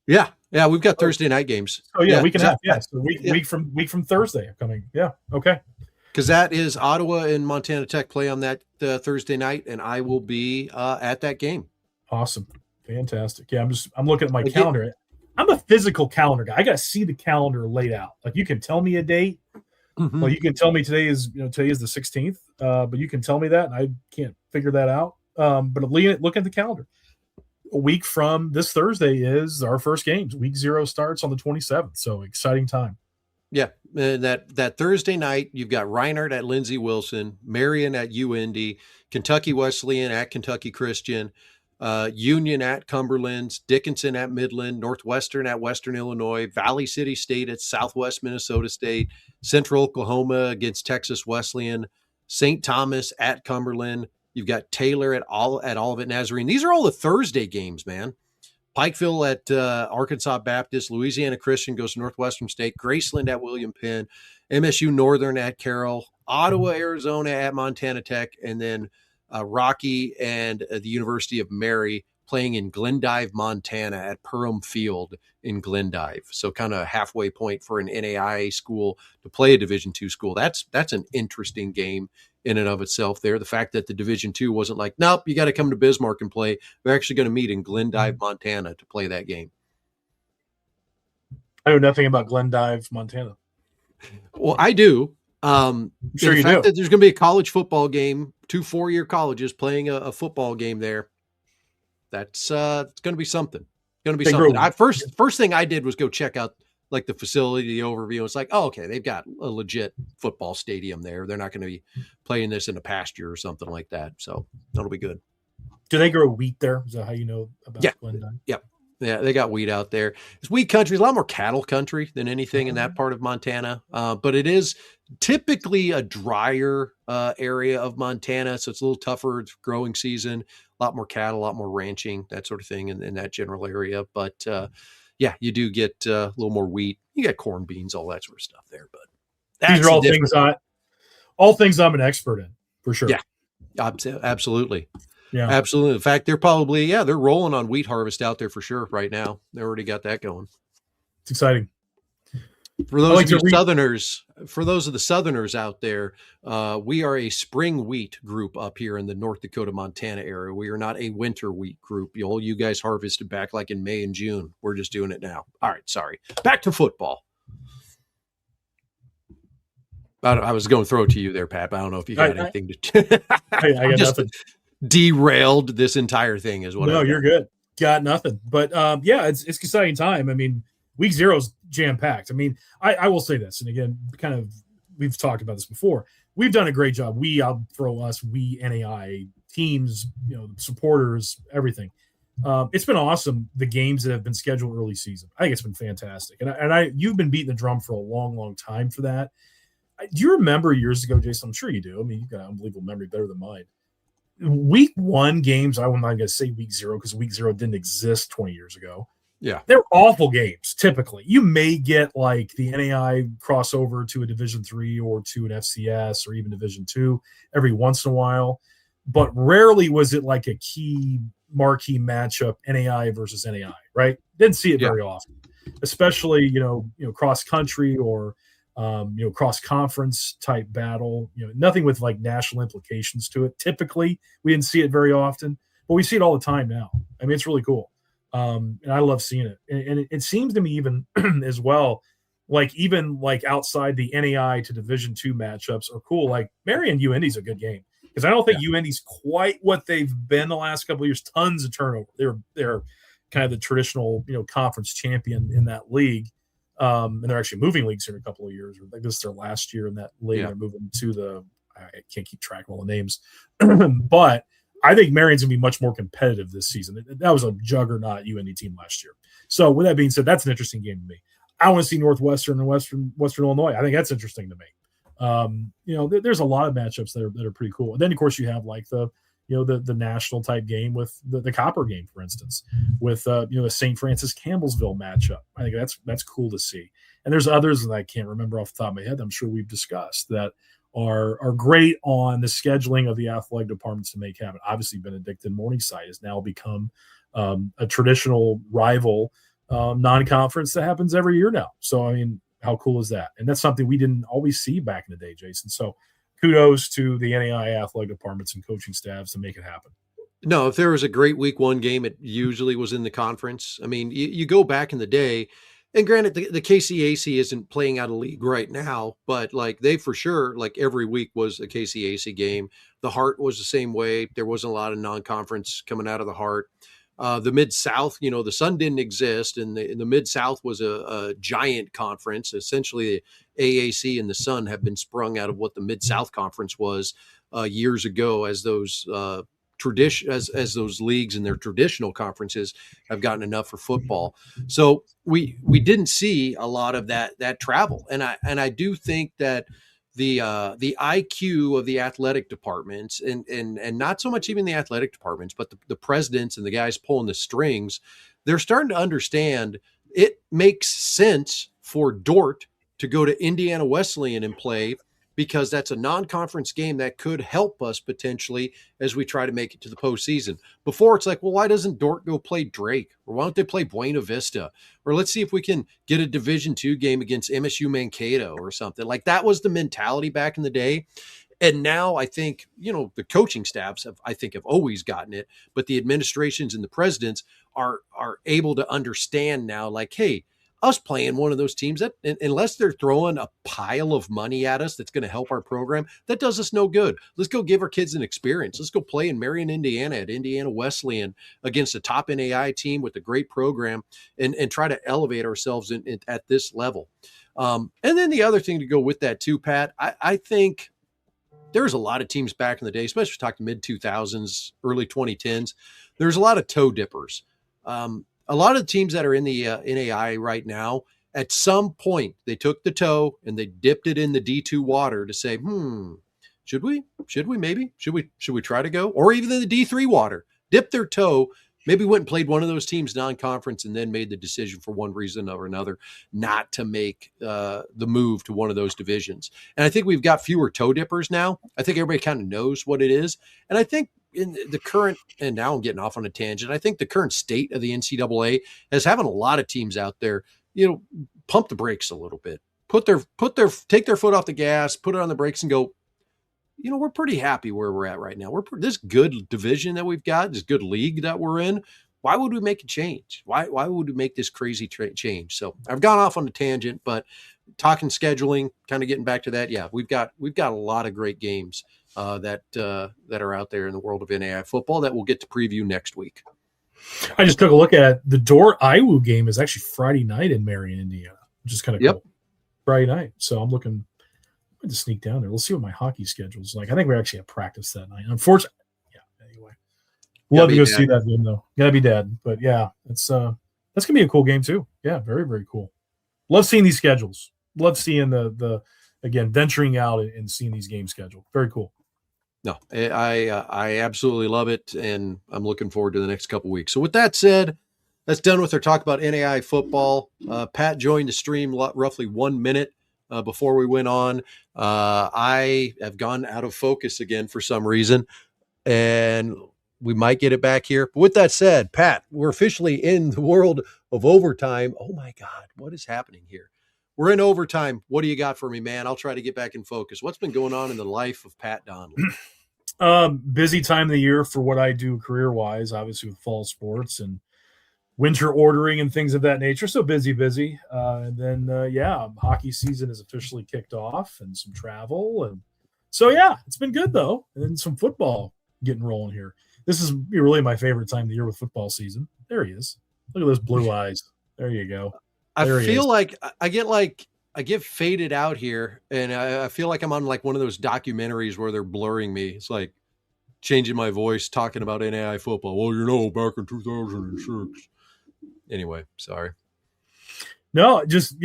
Yeah, we've got Thursday night games. Oh yeah, week and a half. Yeah, so week from Thursday coming. Yeah, okay. Because that is Ottawa and Montana Tech play on that Thursday night, and I will be at that game. Awesome, fantastic. Yeah, I'm looking at my calendar. I'm a physical calendar guy. I got to see the calendar laid out. Like you can tell me a date. Mm-hmm. Well, you can tell me today is the 16th, but you can tell me that, and I can't figure that out. But look at the calendar. A week from this Thursday is our first games. Week 0 starts on the 27th. So exciting time. Yeah. And that Thursday night, you've got Reinhardt at Lindsey Wilson, Marion at UIndy, Kentucky Wesleyan at Kentucky Christian, Union at Cumberland, Dickinson at Midland, Northwestern at Western Illinois, Valley City State at Southwest Minnesota State, Central Oklahoma against Texas Wesleyan, St. Thomas at Cumberland. You've got Taylor at Olivet Nazarene. These are all the Thursday games, man. Pikeville at Arkansas Baptist, Louisiana Christian goes to Northwestern State, Graceland at William Penn, MSU Northern at Carroll, Ottawa, Arizona at Montana Tech, and then Rocky and the University of Mary playing in Glendive, Montana at Perham Field in Glendive. So kind of a halfway point for an NAIA school to play a Division II school. That's an interesting game in and of itself there. The fact that the Division II wasn't like, nope, you got to come to Bismarck and play. We're actually going to meet in Glendive, Montana to play that game. I know nothing about Glendive, Montana. Well, I do. Sure the fact that there's going to be a college football game, 2 4-year colleges playing a football game there. That's it's going to be something. Going to be something. First thing I did was go check out like the facility, the overview. It's like, oh, okay, they've got a legit football stadium there. They're not going to be playing this in a pasture or something like that. So that'll be good. Do they grow wheat there? Is that how you know about Glendive? Yep. Yeah, they got wheat out there. It's wheat country. It's a lot more cattle country than anything in that part of Montana. But it is typically a drier area of Montana, so it's a little tougher. It's growing season. A lot more cattle, a lot more ranching, that sort of thing in that general area. But yeah, you do get a little more wheat. You got corn, beans, all that sort of stuff there. But These are all things I'm an expert in, for sure. Yeah, absolutely. Yeah, absolutely. In fact, they're probably, they're rolling on wheat harvest out there for sure right now. They already got that going. It's exciting. For those of you Southerners, for those of the Southerners out there, we are a spring wheat group up here in the North Dakota, Montana area. We are not a winter wheat group. You guys harvested back like in May and June. We're just doing it now. All right, sorry. Back to football. I was going to throw it to you there, Pat. I don't know if you got anything to. I got nothing. Derailed this entire thing is what. No, you're good. Got nothing. But yeah, it's exciting time. I mean, week 0 is jam packed. I mean, I will say this, and again, kind of we've talked about this before. We've done a great job. We NAIA teams, supporters, everything. It's been awesome. The games that have been scheduled early season. I think it's been fantastic. And you've been beating the drum for a long, long time for that. Do you remember years ago, Jason? I'm sure you do. I mean, you've got an unbelievable memory, better than mine. Week 1 games, I'm not going to say week 0 because week 0 didn't exist 20 years ago. Yeah. They're awful games, typically. You may get like the NAI crossover to a Division 3 or to an FCS or even Division 2 every once in a while. But rarely was it like a key marquee matchup, NAI versus NAI, right? Didn't see it very often, especially, cross country or cross conference type battle, nothing with like national implications to it. Typically we didn't see it very often, but we see it all the time now. I mean, it's really cool. And I love seeing it. And it seems to me even as well, like even like outside the NAI to Division 2 matchups are cool. Like Marion UND's a good game because I don't think UND's quite what they've been the last couple of years. Tons of turnover. They're kind of the traditional, conference champion in that league. And they're actually moving leagues here in a couple of years. I think this is their last year in that league. Yeah. They're moving to I can't keep track of all the names, but I think Marion's going to be much more competitive this season. That was a juggernaut UND team last year. So with that being said, that's an interesting game to me. I want to see Northwestern and Western Illinois. I think that's interesting to me. There's a lot of matchups that are pretty cool. And then of course you have like the national type game with the Copper game, for instance, with the St. Francis Campbellsville matchup. I think that's cool to see. And there's others that I can't remember off the top of my head. I'm sure we've discussed that are great on the scheduling of the athletic departments to make happen. Obviously, Benedictine Morningside has now become a traditional rival non-conference that happens every year now. So, I mean, how cool is that? And that's something we didn't always see back in the day, Jason. So kudos to the NAIA athletic departments and coaching staffs to make it happen. No, if there was a great week 1 game, it usually was in the conference. I mean, you go back in the day, and granted, the KCAC isn't playing out of league right now, but like they for sure, like every week was a KCAC game. The Heart was the same way. There wasn't a lot of non-conference coming out of the Heart. The Mid-South, the Sun didn't exist, and the Mid-South was a giant conference. Essentially, the AAC and the Sun have been sprung out of what the Mid-South Conference was years ago, as those as those leagues and their traditional conferences have gotten enough for football. So we didn't see a lot of that travel, and I do think that the IQ of the athletic departments and not so much even the athletic departments, but the presidents and the guys pulling the strings, they're starting to understand it makes sense for Dort to go to Indiana Wesleyan and play, because that's a non-conference game that could help us potentially as we try to make it to the postseason. Before, it's like, well, why doesn't Dort go play Drake? Or why don't they play Buena Vista? Or let's see if we can get a Division II game against MSU Mankato or something. Like, that was the mentality back in the day. And now I think, the coaching staffs have always gotten it, but the administrations and the presidents are able to understand now, like, hey, us playing one of those teams, that unless they're throwing a pile of money at us that's going to help our program, that does us no good. Let's go give our kids an experience. Let's go play in Marion, Indiana at Indiana Wesleyan against a top NAI team with a great program and try to elevate ourselves at this level. And then the other thing to go with that too, Pat, I think there's a lot of teams back in the day, especially talking mid-2000s, early 2010s. There's a lot of toe dippers. a lot of the teams that are in the NAIA right now, at some point they took the toe and they dipped it in the D2 water to say, should we try to go? Or even in the D3 water, dip their toe, maybe went and played one of those teams non-conference and then made the decision for one reason or another not to make the move to one of those divisions. And I think we've got fewer toe dippers now. I think everybody kind of knows what it is. And I think in the current, and now I'm getting off on a tangent, I think the current state of the NCAA is having a lot of teams out there, pump the brakes a little bit, take their foot off the gas, put it on the brakes and go, we're pretty happy where we're at right now. This good division that we've got, this good league that we're in. Why would we make a change? Why would we make this crazy change? So I've gone off on a tangent, but talking scheduling, kind of getting back to that. Yeah, we've got a lot of great games that are out there in the world of NAIA football that we'll get to preview next week. I just took a look at the Dorr-Iowa game is actually Friday night in Marion, Indiana, which is kind of cool. Friday night. So I'm looking to sneak down there. We'll see what my hockey schedule is like. I think we actually have practice that night. Unfortunately, anyway. Love to go see that game though. Gotta be dead. But yeah, that's gonna be a cool game too. Yeah, very, very cool. Love seeing these schedules. Love seeing the again venturing out and seeing these game scheduled. Very cool. No, I absolutely love it, and I'm looking forward to the next couple weeks. So with that said, that's done with our talk about NAIA football. Pat joined the stream roughly 1 minute before we went on. I have gone out of focus again for some reason, and we might get it back here. But with that said, Pat, we're officially in the world of overtime. Oh my God, what is happening here? We're in overtime. What do you got for me, man? I'll try to get back in focus. What's been going on in the life of Pat Donley? Busy time of the year for what I do career-wise, obviously with fall sports and winter ordering and things of that nature. So busy. And then, hockey season is officially kicked off and some travel. And so, it's been good though. And then some football getting rolling here. This is really my favorite time of the year with football season. There he is. Look at those blue eyes. There you go. I feel like I get faded out here, and I feel like I'm on like one of those documentaries where they're blurring me. It's like changing my voice, talking about NAIA football. Well, back in 2006. Anyway, sorry. No, just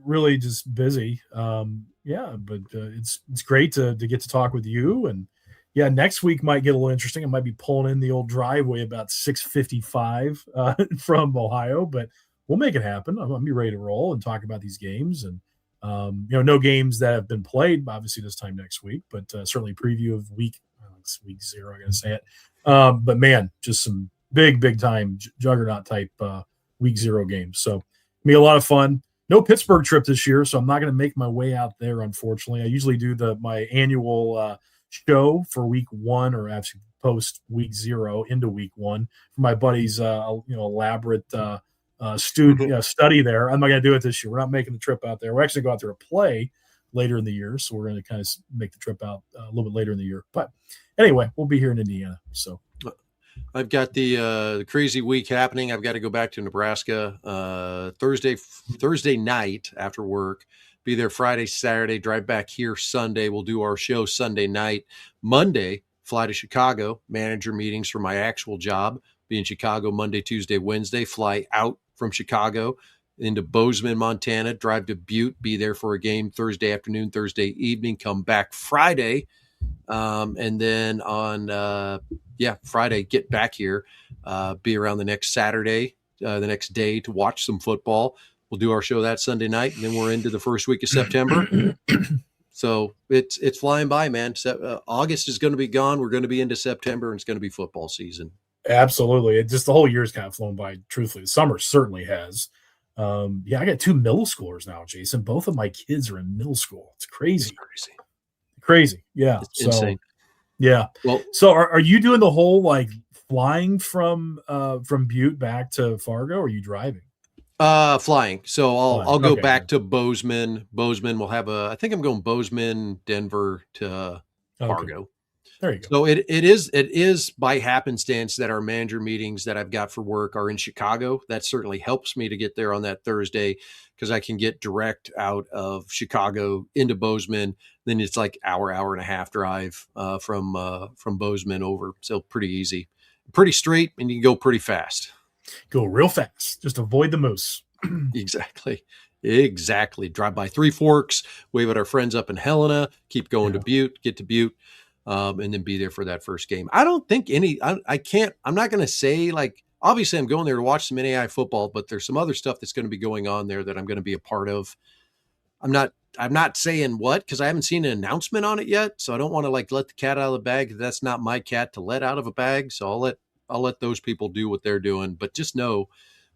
really just busy. But it's great to get to talk with you. And next week might get a little interesting. I might be pulling in the old driveway about 6:55 from Ohio, but we'll make it happen. I'm gonna be ready to roll and talk about these games, and no games that have been played obviously this time next week, but certainly preview of week 0. I gotta say it, but man, just some big time juggernaut type week 0 games. So be a lot of fun. No Pittsburgh trip this year, so I'm not going to make my way out there. Unfortunately, I usually do my annual show for week 1, or actually post week 0 into week 1 for my buddies. Elaborate. Study there. I'm not going to do it this year. We're not making the trip out there. We're actually going to go out there to play later in the year, so we're going to kind of make the trip out a little bit later in the year. But anyway, we'll be here in Indiana. So I've got the crazy week happening. I've got to go back to Nebraska Thursday night after work. Be there Friday, Saturday. Drive back here Sunday. We'll do our show Sunday night. Monday, fly to Chicago. Manager meetings for my actual job. Be in Chicago Monday, Tuesday, Wednesday. Fly out from Chicago into Bozeman, Montana. Drive to Butte. Be there for a game Thursday afternoon, Thursday evening. Come back Friday. And then on Friday, get back here. Be around the next Saturday, the next day to watch some football. We'll do our show that Sunday night, and then we're into the first week of September. So it's flying by, man. August is going to be gone. We're going to be into September, and it's going to be football season. Absolutely. It just the whole year's kind of flown by, truthfully. The summer certainly has. I got 2 middle schoolers now, Jason. Both of my kids are in middle school. It's crazy. Crazy. Yeah. It's insane. Yeah. Well, so are you doing the whole like flying from Butte back to Fargo, or are you driving? Flying. So I'll go back to Bozeman. Bozeman will have I think I'm going Bozeman, Denver to Fargo. There you go. So it is by happenstance that our manager meetings that I've got for work are in Chicago. That certainly helps me to get there on that Thursday, because I can get direct out of Chicago into Bozeman. Then it's like hour and a half drive from Bozeman over. So pretty easy, pretty straight, and you can go pretty fast. Go real fast. Just avoid the moose. Exactly. Drive by Three Forks, wave at our friends up in Helena, keep going to Butte, get to Butte, and then be there for that first game. I don't think I'm not going to say, like, obviously I'm going there to watch some NAIA football, but there's some other stuff that's going to be going on there that I'm going to be a part of. I'm not saying what, because I haven't seen an announcement on it yet. So I don't want to like let the cat out of the bag. That's not my cat to let out of a bag. So I'll let those people do what they're doing, but just know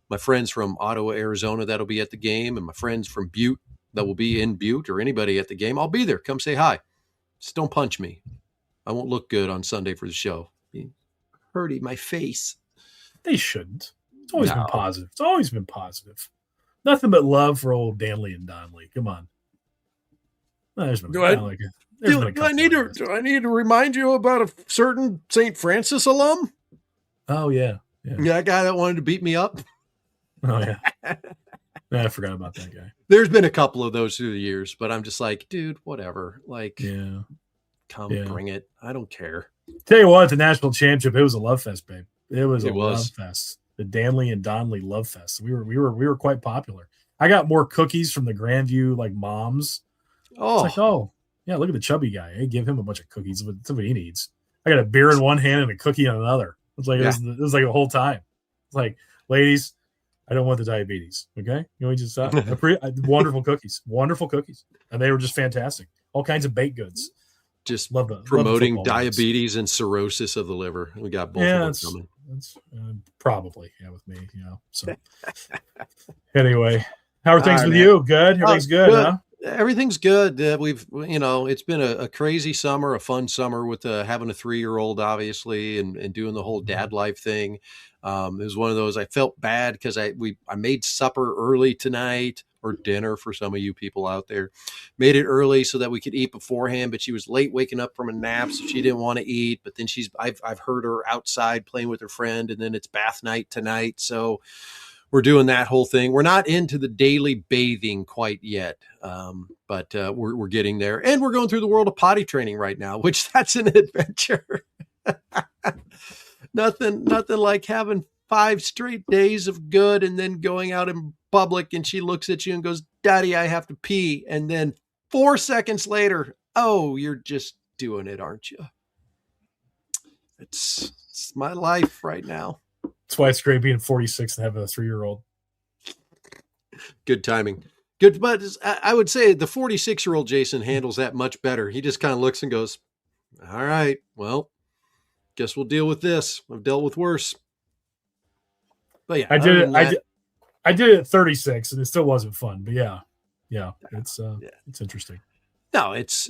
my friends from Ottawa, Arizona, that'll be at the game, and my friends from Butte that will be in Butte, or anybody at the game, I'll be there. Come say hi. Just don't punch me. I won't look good on Sunday for the show. Hurting my face. They shouldn't. It's always been positive. It's always been positive. Nothing but love for old Dannelly and Donley. Come on. Do I need to remind you about a certain St. Francis alum? Oh, yeah. Yeah, that guy that wanted to beat me up. Oh, yeah. I forgot about that guy. There's been a couple of those through the years, but I'm just like, dude, whatever. Like, bring it. I don't care. Tell you what, the national championship, it was a love fest, babe. It was a love fest. The Dannelly and Donley love fest. We were quite popular. I got more cookies from the Grandview like moms. Oh, it's like, oh yeah, look at the chubby guy. Hey, give him a bunch of cookies. That's what he needs. I got a beer in one hand and a cookie in another. It's like it was like the whole time. It's like, ladies, I don't want the diabetes. Okay, you know, we just wonderful cookies, and they were just fantastic. All kinds of baked goods. Just promoting diabetes and cirrhosis of the liver. We got both of them coming. That's probably with me. So anyway, how are things with you? Good. Everything's good, huh? Everything's good. It's been a crazy summer, a fun summer with having a 3-year-old, obviously, and doing the whole dad life thing. It was one of those, I felt bad because I made supper early tonight, or dinner for some of you people out there. Made it early so that we could eat beforehand, but she was late waking up from a nap, so she didn't want to eat. But then I've heard her outside playing with her friend, and then it's bath night tonight. So we're doing that whole thing. We're not into the daily bathing quite yet, but we're getting there. And we're going through the world of potty training right now, which that's an adventure. Nothing like having 5 straight days of good and then going out in public and she looks at you and goes, "Daddy, I have to pee." And then 4 seconds later, "Oh, you're just doing it, aren't you?" It's my life right now. That's why it's great being 46 and having a 3-year-old. Good timing. Good, but I would say the 46-year-old Jason handles that much better. He just kind of looks and goes, "All right, well, guess we'll deal with this. I've dealt with worse." But yeah, I did it at 36 and it still wasn't fun, but yeah, it's interesting. No, it's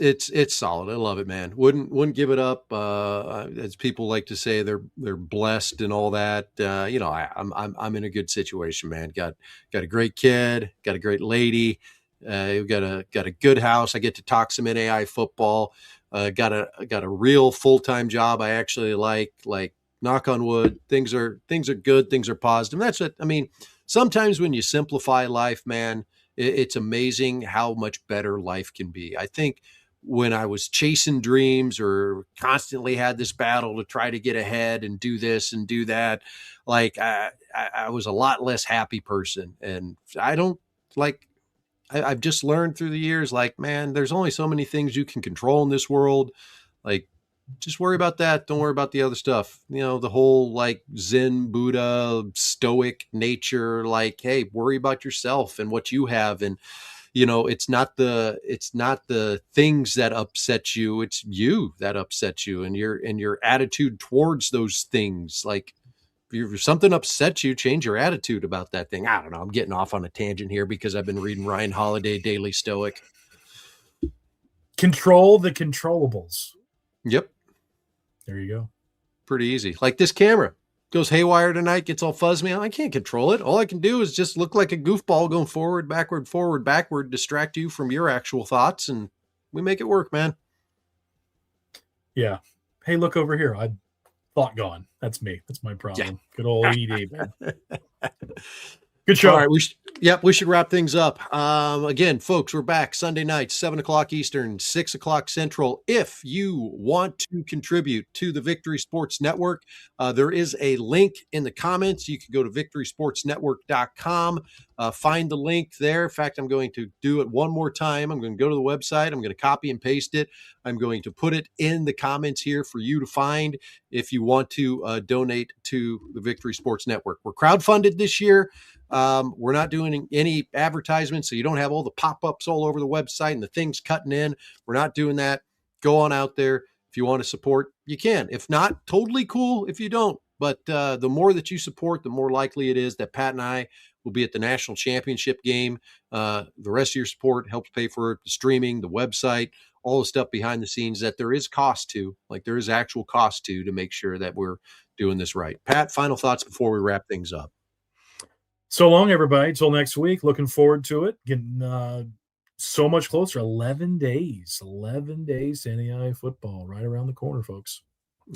solid. I love it, man. Wouldn't give it up. As people like to say, they're blessed and all that. I'm in a good situation, man. Got a great kid, got a great lady. We've got a good house. I get to talk some NAIA football. Got a real full-time job. I actually like, knock on wood. Things are good. Things are positive. That's it. I mean, sometimes when you simplify life, man, it's amazing how much better life can be. I think when I was chasing dreams or constantly had this battle to try to get ahead and do this and do that, like I was a lot less happy person. And I've just learned through the years, like, man, there's only so many things you can control in this world. Like, just worry about that. Don't worry about the other stuff. The whole like Zen Buddha stoic nature, like, hey, worry about yourself and what you have. And, it's not the things that upset you. It's you that upsets you and your attitude towards those things. Like, if something upsets you, change your attitude about that thing. I don't know. I'm getting off on a tangent here because I've been reading Ryan Holiday Daily Stoic. Control the controllables. Yep. There you go. Pretty easy. Like this camera goes haywire tonight, gets all fuzzy. I can't control it. All I can do is just look like a goofball going forward, backward, distract you from your actual thoughts, and we make it work, man. Yeah. Hey, look over here. Thought gone. That's me. That's my problem. Yeah. Good old ED, man. Good show. All right, we should wrap things up. Again, folks, we're back Sunday night, 7:00 Eastern, 6:00 Central. If you want to contribute to the Victory Sports Network, there is a link in the comments. You can go to victorysportsnetwork.com, find the link there. In fact, I'm going to do it one more time. I'm going to go to the website. I'm going to copy and paste it. I'm going to put it in the comments here for you to find if you want to donate to the Victory Sports Network. We're crowdfunded this year. We're not doing any advertisements, so you don't have all the pop-ups all over the website and the things cutting in. We're not doing that. Go on out there. If you want to support, you can. If not, totally cool if you don't. But the more that you support, the more likely it is that Pat and I will be at the national championship game. The rest of your support helps pay for the streaming, the website, all the stuff behind the scenes that there is cost to, like there is actual cost to make sure that we're doing this right. Pat, final thoughts before we wrap things up. So long, everybody. Till next week. Looking forward to it. Getting so much closer. 11 days. 11 days to NAIA football right around the corner, folks.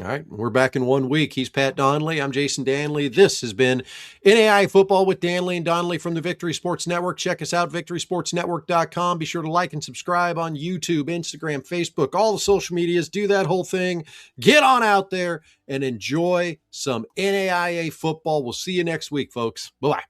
All right. We're back in 1 week. He's Pat Donley. I'm Jason Dannelly. This has been NAIA Football with Dannelly and Donley from the Victory Sports Network. Check us out, victorysportsnetwork.com. Be sure to like and subscribe on YouTube, Instagram, Facebook, all the social medias. Do that whole thing. Get on out there and enjoy some NAIA football. We'll see you next week, folks. Bye-bye.